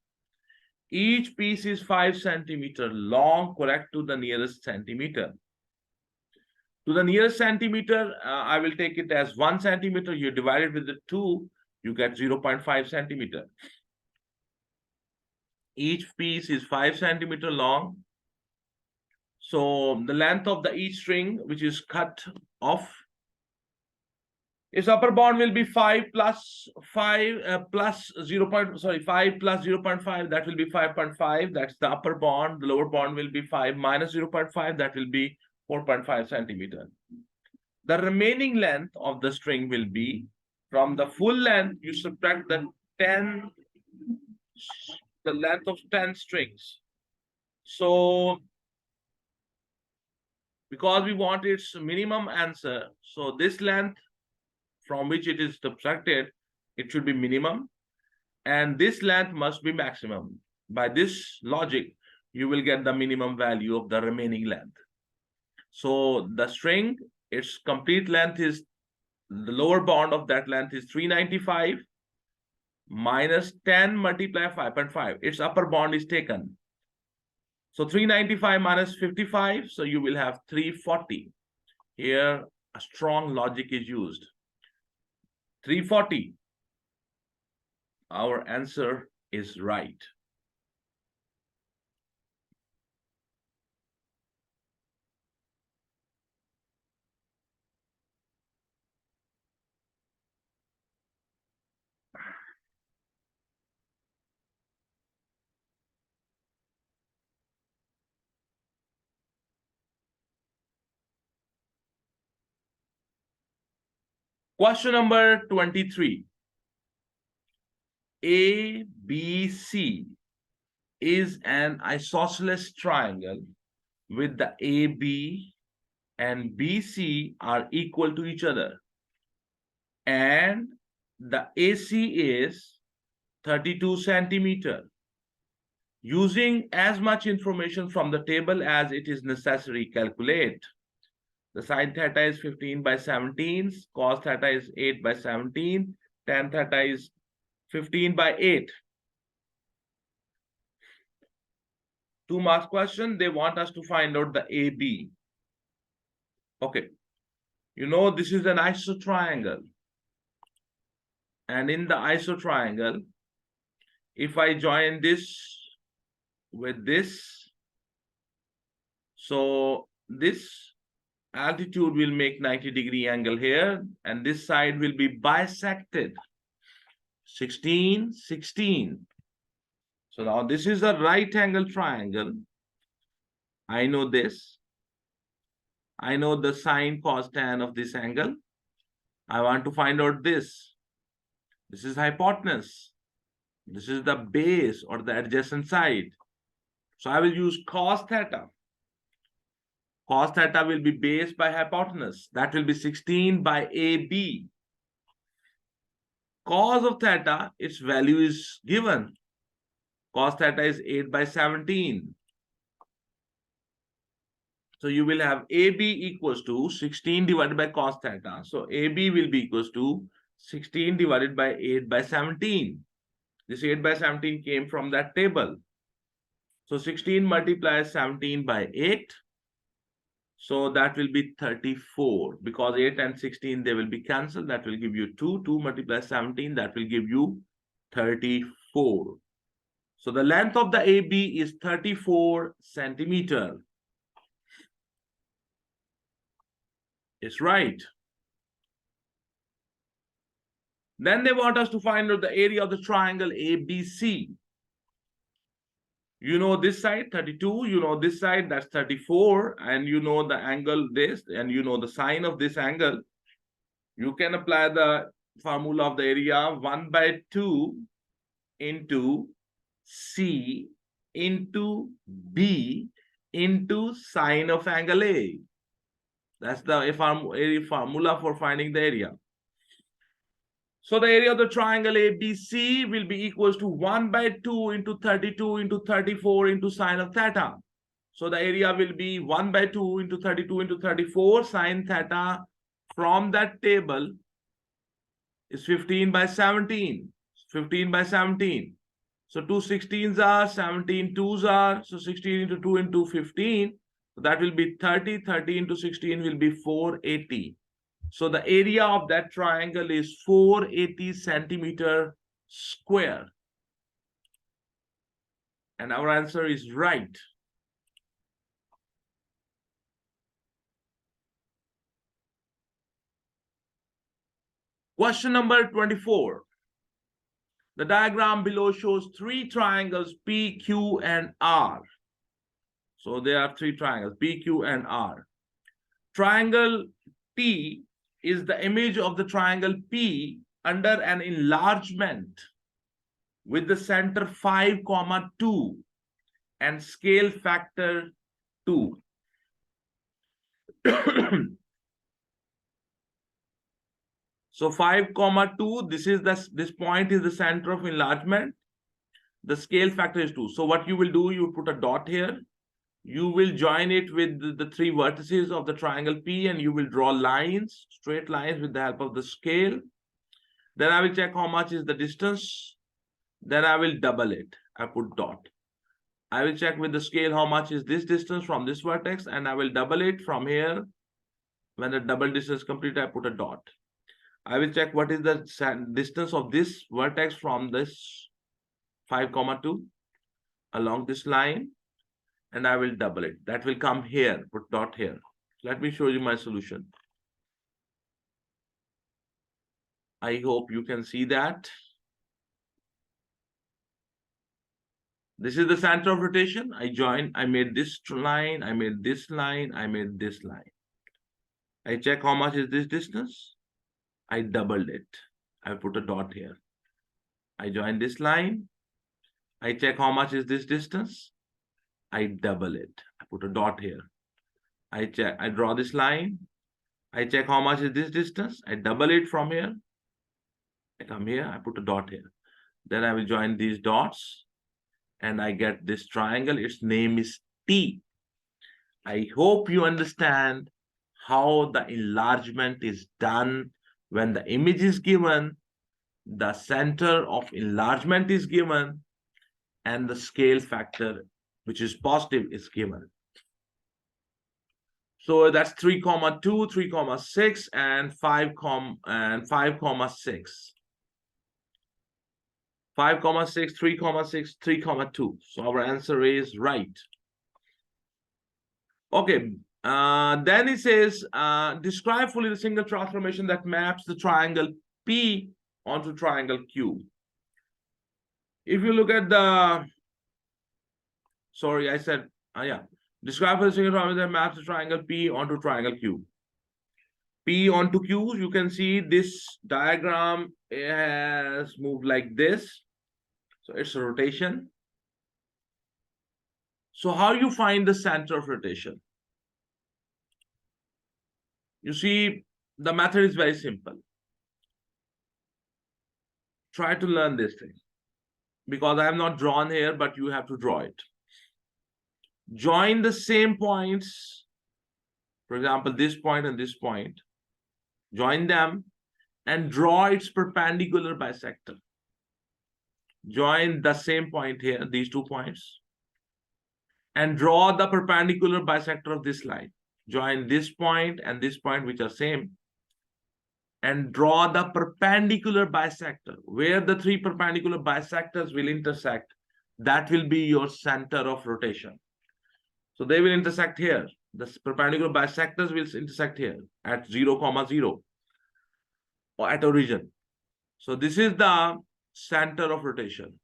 Each piece is 5 centimeter long, correct to the nearest centimeter. To the nearest centimeter, I will take it as 1 centimeter. You divide it with the 2, you get 0.5 centimeter. Each piece is 5 centimeter long. So the length of the each string, which is cut off, its upper bound will be 5 plus 5 plus 5 plus 0.5, that will be 5.5. That's the upper bound. The lower bound will be 5 minus 0.5, that will be 4.5 centimeter. The remaining length of the string will be, from the full length, you subtract the length of 10 strings. So because we want its minimum answer, so this length from which it is subtracted, it should be minimum, and this length must be maximum. By this logic, you will get the minimum value of the remaining length. So the string, its complete length is, the lower bound of that length is 395 minus 10 multiplied 5.5. Its upper bound is taken. So 395 minus 55, so you will have 340. Here, a strong logic is used. 340. Our answer is right. Question number 23. ABC is an isosceles triangle with the AB and BC are equal to each other, and the AC is 32 centimeter. Using as much information from the table as it is necessary, calculate. The sine theta is 15 by 17, cos theta is 8 by 17, tan theta is 15 by 8. 2 marks question, they want us to find out the AB. Okay, you know this is an isotriangle. And in the isotriangle, if I join this with this, so this altitude will make 90-degree angle here, and this side will be bisected. 16, 16. So now this is a right angle triangle. I know this. I know the sine, cos, tan of this angle. I want to find out this. This is hypotenuse. This is the base or the adjacent side. So I will use cos theta. Cos theta will be base by hypotenuse. That will be 16 by AB. Cos of theta, its value is given. Cos theta is 8 by 17. So you will have AB equals to 16 divided by cos theta. So AB will be equals to 16 divided by 8 by 17. This 8 by 17 came from that table. So 16 multiplies 17 by 8. So that will be 34. Because 8 and 16, they will be cancelled. That will give you 2. 2 multiplies 17. That will give you 34. So the length of the AB is 34 centimeter. It's right. Then they want us to find out the area of the triangle ABC. You know this side, 32. You know this side, that's 34. And you know the angle this, and you know the sine of this angle. You can apply the formula of the area 1 by 2 into C into B into sine of angle A. That's the formula for finding the area. So the area of the triangle ABC will be equals to 1 by 2 into 32 into 34 into sine of theta. So the area will be 1 by 2 into 32 into 34 sine theta from that table is 15 by 17. 15 by 17. So 2 16s are, 17 2s are, so 16 into 2 into 15. So that will be 30. 30 into 16 will be 480. So the area of that triangle is 480 centimeter square. And our answer is right. Question number 24. The diagram below shows 3 triangles P, Q, and R. So there are 3 triangles, P, Q, and R. Triangle T is the image of the triangle P under an enlargement with the center 5, 2 and scale factor 2. So 5,2, this point is the center of enlargement. The scale factor is 2. So what you will do, you put a dot here. You will join it with the three vertices of the triangle P, and you will draw lines, straight lines with the help of the scale. Then I will check how much is the distance. Then I will double it. I put dot. I will check with the scale how much is this distance from this vertex, and I will double it from here. When the double distance is complete, I put a dot. I will check what is the distance of this vertex from this 5,2 along this line, and I will double it. That will come here, put dot here. Let me show you my solution. I hope you can see that. This is the center of rotation. I made this line, I made this line, I made this line. I check how much is this distance. I doubled it. I put a dot here. I join this line. I check how much is this distance. I double it. I put a dot here. I draw this line. I check how much is this distance. I double it from here. I come here. I put a dot here. Then I will join these dots, and I get this triangle. Its name is T. I hope you understand how the enlargement is done. When the image is given, the center of enlargement is given, and the scale factor, which is positive, is given. So that's 3,2, 3,6, and 5,6. 5,6, 3,6, 3,2. So our answer is right. Okay. Then it says, describe fully the single transformation that maps the triangle P onto triangle Q. If you look at the, sorry, I said, describe fully the single transformation that maps the triangle P onto triangle Q. P onto Q, you can see this diagram has moved like this. So it's a rotation. So how you find the center of rotation? You see, the method is very simple. Try to learn this thing, because I have not drawn here, but you have to draw it. Join the same points. For example, this point and this point. Join them and draw its perpendicular bisector. Join the same point here, these 2 points, and draw the perpendicular bisector of this line. Join this point and this point, which are same, and draw the perpendicular bisector. Where the 3 perpendicular bisectors will intersect, that will be your center of rotation. So they will intersect here. The perpendicular bisectors will intersect here at 0, 0, or at origin. So this is the center of rotation.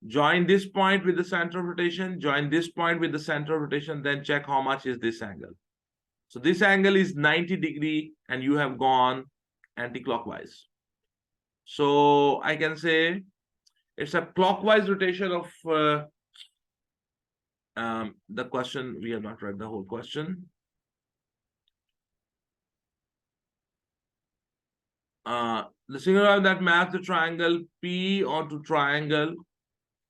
Join this point with the center of rotation, join this point with the center of rotation, then check how much is this angle. So this angle is 90 degrees, and you have gone anti-clockwise. So I can say it's a clockwise rotation of the question. We have not read the whole question. The single line that maps the triangle P onto triangle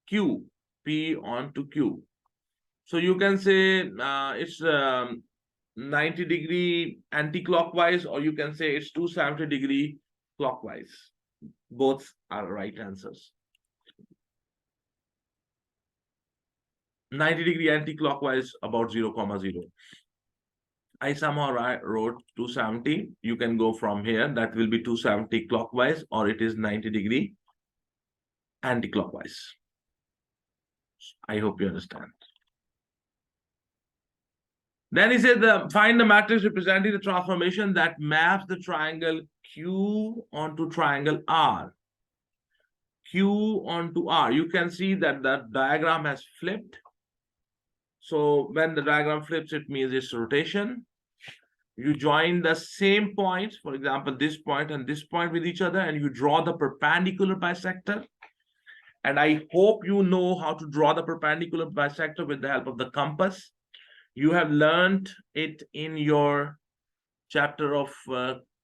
Q, P onto Q. So you can say it's 90 degree anti-clockwise, or you can say it's 270 degree clockwise. Both are right answers. 90 degree anti-clockwise, about 0, 0. I somehow wrote 270. You can go from here. That will be 270 clockwise, or it is 90 degree anti-clockwise. I hope you understand. Then he said, find the matrix representing the transformation that maps the triangle Q onto triangle R. Q onto R. You can see that the diagram has flipped. So when the diagram flips, it means it's rotation. You join the same points, for example, this point and this point with each other, and you draw the perpendicular bisector. And I hope you know how to draw the perpendicular bisector with the help of the compass. You have learned it in your chapter of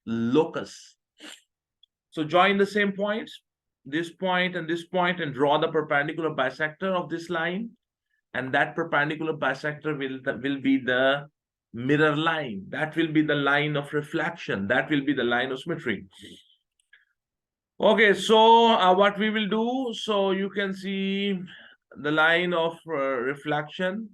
locus. So join the same points, this point and this point, and draw the perpendicular bisector of this line. And that perpendicular bisector will be the mirror line. That will be the line of reflection. That will be the line of symmetry. Okay, so what we will do, so you can see the line of reflection.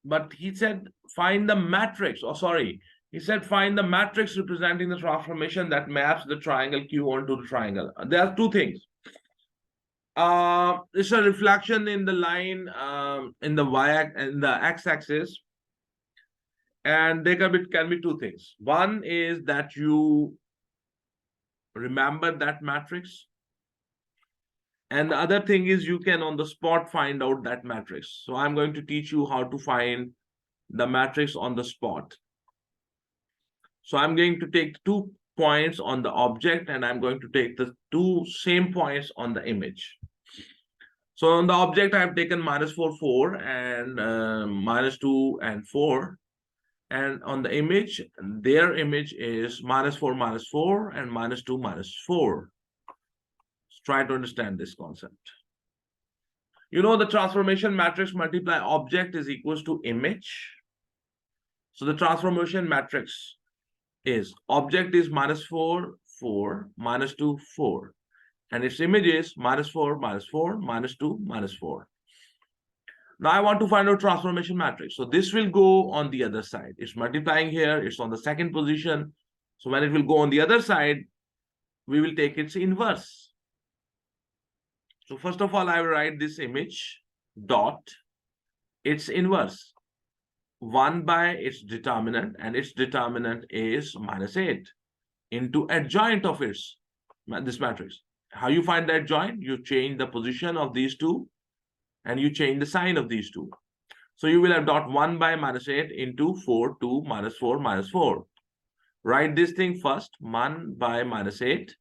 But he said, find the matrix. Oh, sorry. He said, find the matrix representing the transformation that maps the triangle Q onto the triangle. There are two things. It's a reflection in the line in the x-axis, and there can be two things. One is that you remember that matrix, and the other thing is you can on the spot find out that matrix. So I'm going to teach you how to find the matrix on the spot. So I'm going to take 2 points on the object, and I'm going to take the 2 same points on the image. So on the object, I've taken -4, 4, and -2 and 4. And on the image, their image is -4, -4, and -2, -4. Let's try to understand this concept. You know, the transformation matrix multiply object is equals to image. So the transformation matrix is object is -4, 4, -2, 4. And its image is -4, -4, -2, -4. Now I want to find out transformation matrix. So this will go on the other side. It's multiplying here. It's on the second position. So when it will go on the other side, we will take its inverse. So first of all, I will write this image dot its inverse. 1 by its determinant, and its determinant is -8 into adjoint of this matrix. How you find the adjoint? You change the position of these two, and you change the sign of these two. So you will have dot 1 by -8 into 4, 2, -4, -4. Write this thing first, 1 by -8.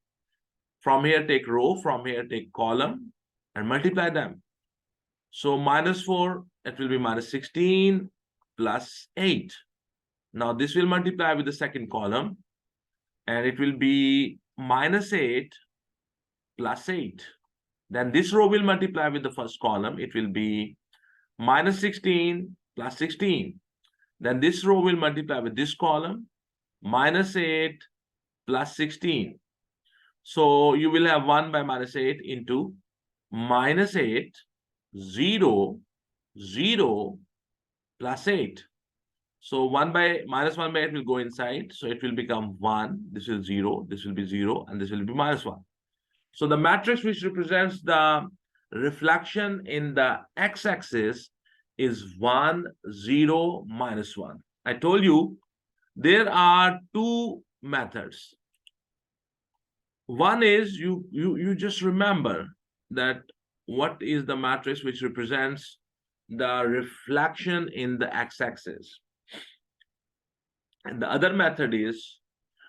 From here, take row, from here, take column, and multiply them. So -4, it will be -16 plus 8. Now this will multiply with the second column, and it will be -8 plus 8. Then this row will multiply with the first column. It will be -16 plus 16. Then this row will multiply with this column, -8 plus 16. So you will have 1 by -8 into -8, 0, 0 plus 8. So 1 by -1/8 will go inside. So it will become 1. This is 0. This will be 0. And this will be -1. So the matrix which represents the reflection in the x-axis is 1, 0, -1. I told you there are 2 methods. One is you just remember that what is the matrix which represents the reflection in the x-axis. And the other method is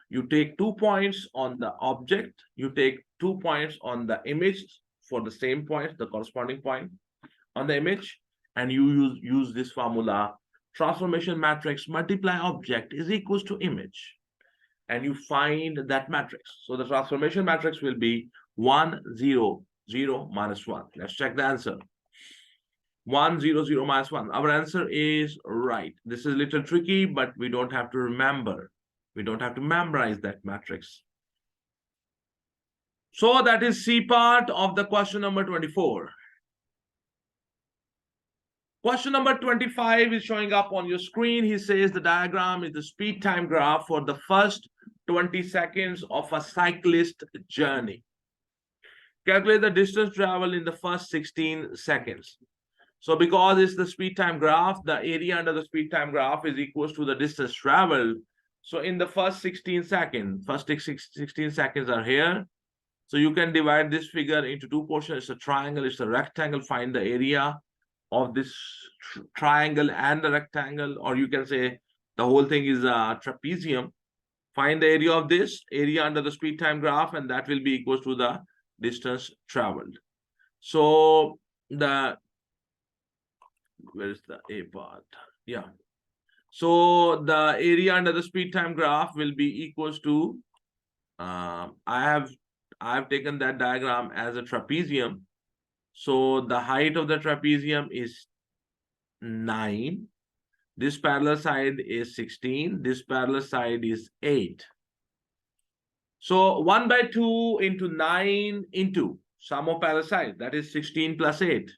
you take 2 points on the object, you take 2 points on the image for the same point, the corresponding point on the image, and you use this formula, transformation matrix multiply object is equals to image, and you find that matrix. So the transformation matrix will be 1, 0, 0, -1. Let's check the answer. 1, 0, 0, -1. Our answer is right. This is a little tricky, but we don't have to remember. We don't have to memorize that matrix. So that is C part of the question number 24. Question number 25 is showing up on your screen. He says the diagram is the speed time graph for the first 20 seconds of a cyclist journey. Calculate the distance traveled in the first 16 seconds. So because it's the speed time graph, the area under the speed time graph is equals to the distance traveled. So in the first 16 seconds, first 16 seconds are here. So you can divide this figure into 2 portions. It's a triangle, it's a rectangle. Find the area of this triangle and the rectangle, or you can say the whole thing is a trapezium. Find the area of this, area under the speed time graph, and that will be equals to the distance traveled. So the Where is the A part? Yeah. So the area under the speed time graph will be equals to, I have taken that diagram as a trapezium. So the height of the trapezium is 9. This parallel side is 16. This parallel side is 8. So 1 by 2 into 9 into sum of parallel side, that is 16 plus 8.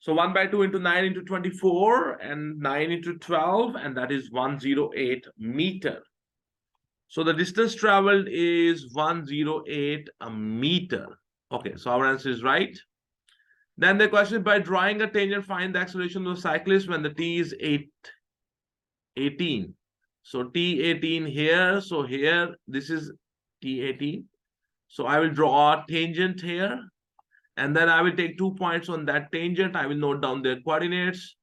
So 1 by 2 into 9 into 24 and 9 into 12, and that is 108 meter. So the distance traveled is 108 a meter. Okay, so our answer is right. Then the question is, by drawing a tangent, find the acceleration of the cyclist when the t is 18. So t18 here. So here, this is t18. So I will draw a tangent here. And then I will take 2 points on that tangent. I will note down their coordinates.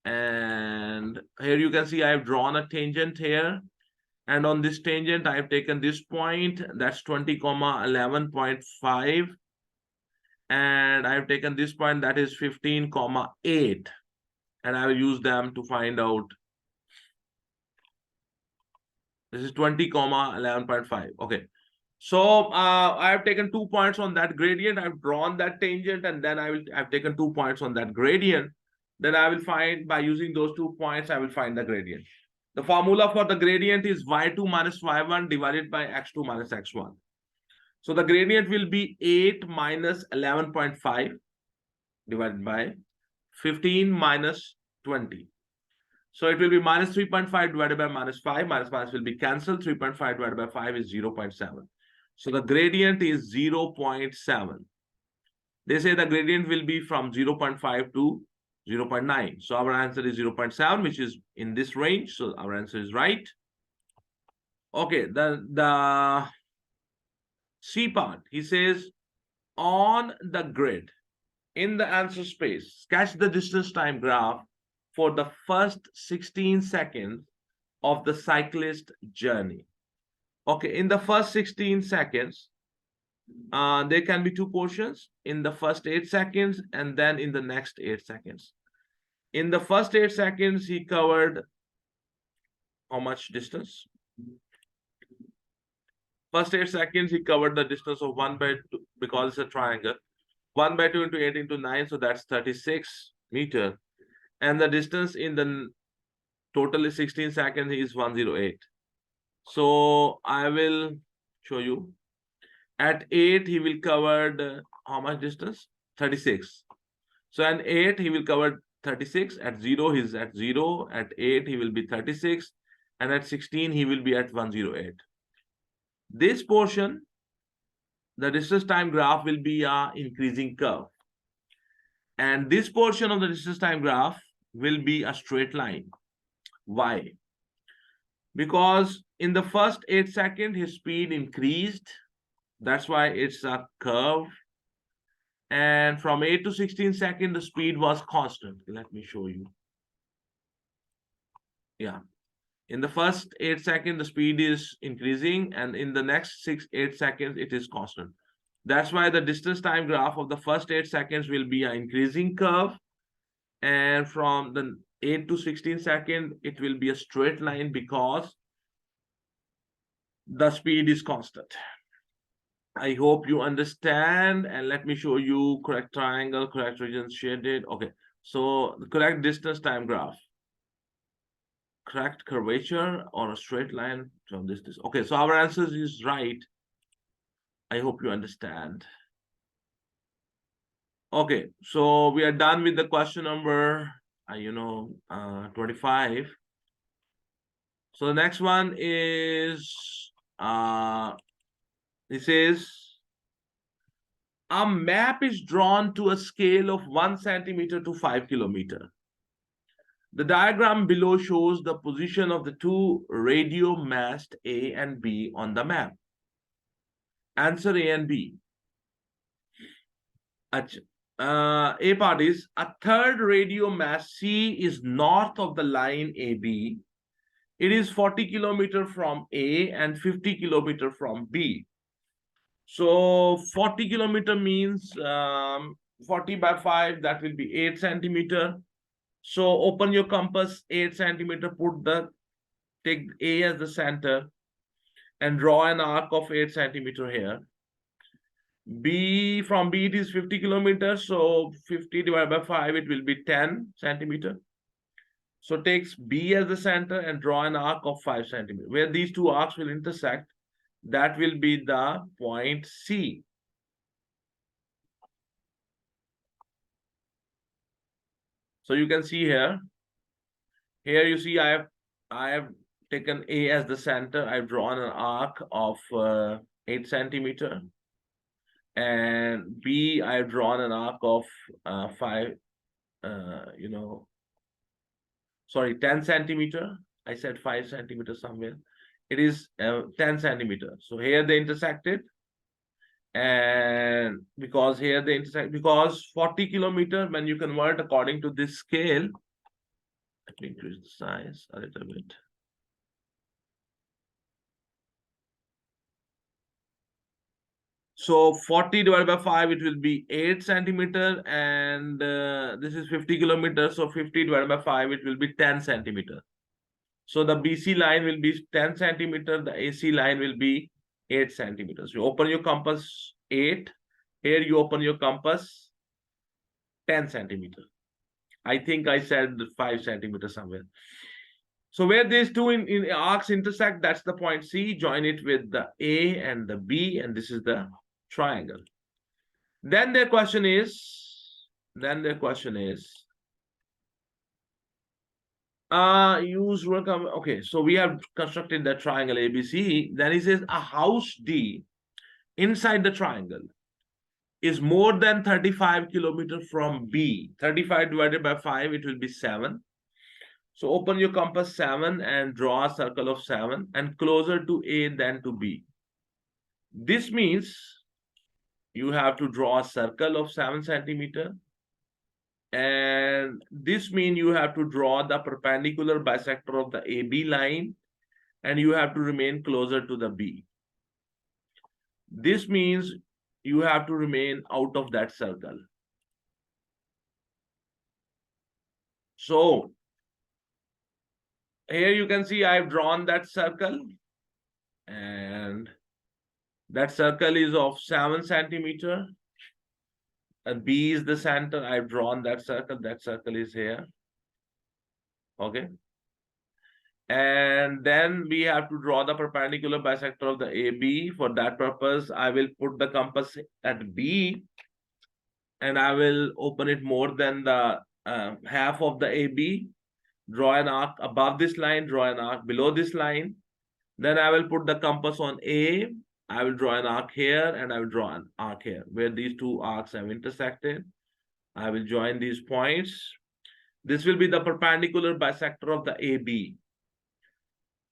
And here you can see I have drawn a tangent here. And on this tangent, I have taken this point. That's 20, 11.5. And I have taken this point, that is 15, 8. And I will use them to find out. This is 20, 11.5. Okay. So I have taken 2 points on that gradient. I've drawn that tangent, and then I've taken 2 points on that gradient. Then I will find, by using those 2 points, I will find the gradient. The formula for the gradient is y2 minus y1 divided by x2 minus x1. So the gradient will be 8 minus 11.5 divided by 15 minus 20. So it will be minus 3.5 divided by minus 5. Minus minus will be cancelled. 3.5 divided by 5 is 0.7. So the gradient is 0.7. They say the gradient will be from 0.5 to 0.9. So our answer is 0.7, which is in this range. So our answer is right. Okay, the C part, he says, on the grid, in the answer space, sketch the distance time graph for the first 16 seconds of the cyclist journey. Okay, in the first 16 seconds, there can be 2 portions, in the first 8 seconds and then in the next 8 seconds. In the first 8 seconds, he covered how much distance? First 8 seconds, he covered the distance of 1 by 2, because it's a triangle. 1 by 2 into 8 into 9, so that's 36 meter. And the distance in the total is 16 seconds is 108. So I will show you. At 8, he will cover how much distance? 36. So at 8, he will cover 36. At 0, he's at 0. At 8, he will be 36. And at 16, he will be at 108. This portion, the distance time graph will be an increasing curve. And this portion of the distance time graph will be a straight line. Why? Because in the first 8 seconds, his speed increased. That's why it's a curve. And from 8 to 16 seconds, the speed was constant. Let me show you. Yeah. In the first 8 seconds, the speed is increasing. And in the next 8 seconds, it is constant. That's why the distance time graph of the first 8 seconds will be an increasing curve. And from the 8 to 16 seconds, it will be a straight line because the speed is constant. I hope you understand. And let me show you correct triangle, correct regions shaded. Okay, so the correct distance time graph, correct curvature or a straight line from this. Okay, so our answer is right. I hope you understand. Okay, so we are done with the question number 25. So the next one is it says a map is drawn to a scale of 1 centimeter to 5 kilometer. The diagram below shows the position of the 2 radio mast A and B on the map. Answer A and B. A part is, a third radio mast C is north of the line AB. It is 40 kilometer from A and 50 kilometer from B. So 40 kilometer means 40 by 5, that will be 8 centimeter. So open your compass 8 centimeter, take A as the center and draw an arc of 8 centimeter here. From B it is 50 kilometers, so 50 divided by 5, it will be 10 centimeter. So takes B as the center and draw an arc of 5 centimeters. Where these two arcs will intersect, that will be the point C. So you can see here. Here you see I have taken A as the center. I've drawn an arc of 8 centimeter. And B, I've drawn an arc of 10 centimeter. I said 5 centimeters somewhere. It is 10 centimeters. So here they intersected. And because here they intersect, because 40 kilometer, when you convert according to this scale, let me increase the size a little bit. So 40 divided by 5, it will be 8 centimeter, and this is 50 kilometers. So 50 divided by 5, it will be 10 centimeter. So the BC line will be 10 centimeter, the AC line will be 8 centimeters. You open your compass 8. Here you open your compass 10 centimeter. I think I said 5 centimeters somewhere. So where these two in arcs intersect, that's the point C. Join it with the A and the B, and this is the triangle. Then their question is, okay, so we have constructed the triangle ABC. Then he says a house D inside the triangle is more than 35 kilometers from B. 35 divided by 5, it will be 7. So open your compass 7 and draw a circle of 7 and closer to A than to B. This means you have to draw a circle of 7 centimeter. And this means you have to draw the perpendicular bisector of the AB line, and you have to remain closer to the B. This means you have to remain out of that circle. So here you can see I've drawn that circle, and that circle is of 7 centimeter. And B is the center. I've drawn that circle. That circle is here. Okay. And then we have to draw the perpendicular bisector of the AB. For that purpose, I will put the compass at B, and I will open it more than the half of the AB. Draw an arc above this line, draw an arc below this line. Then I will put the compass on A. I will draw an arc here, and I will draw an arc here. Where these two arcs have intersected, I will join these points. This will be the perpendicular bisector of the AB.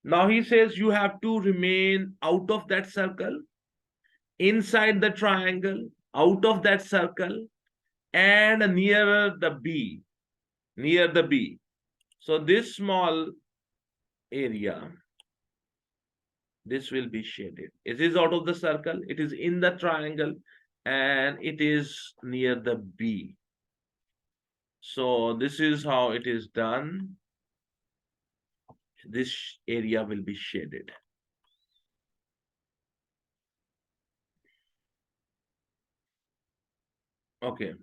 Now he says you have to remain out of that circle, inside the triangle, out of that circle, and nearer the B, near the B. So this small area, this will be shaded. It is out of the circle, it is in the triangle, and it is near the B. So this is how it is done. This area will be shaded. Okay.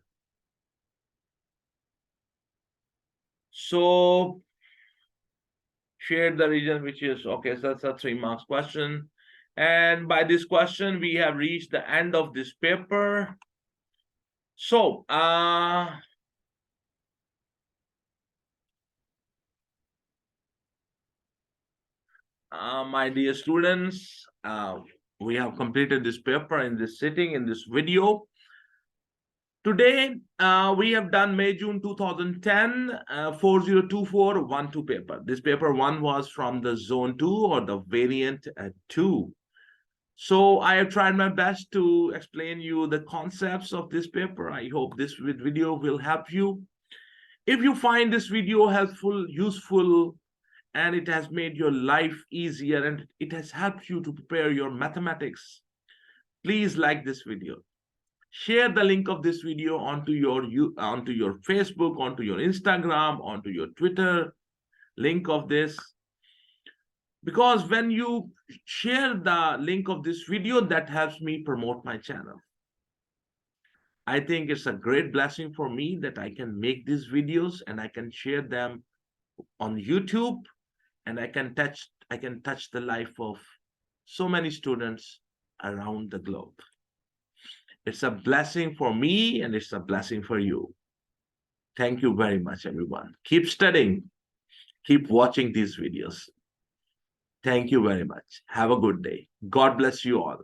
So shade the region which is okay. So that's a 3 marks question. And by this question, we have reached the end of this paper. So my dear students, we have completed this paper in this sitting, in this video. Today, we have done May-June 2010 4024-12 paper. This paper 1 was from the zone 2 or the variant 2. So I have tried my best to explain you the concepts of this paper. I hope this video will help you. If you find this video helpful, useful, and it has made your life easier and it has helped you to prepare your mathematics, please like this video. Share the link of this video onto your Facebook, onto your Instagram, onto your Twitter, link of this. Because when you share the link of this video, that helps me promote my channel. I think it's a great blessing for me that I can make these videos and I can share them on YouTube, and I can touch the life of so many students around the globe. It's a blessing for me and it's a blessing for you. Thank you very much, everyone. Keep studying, keep watching these videos. Thank you very much. Have a good day. God bless you all.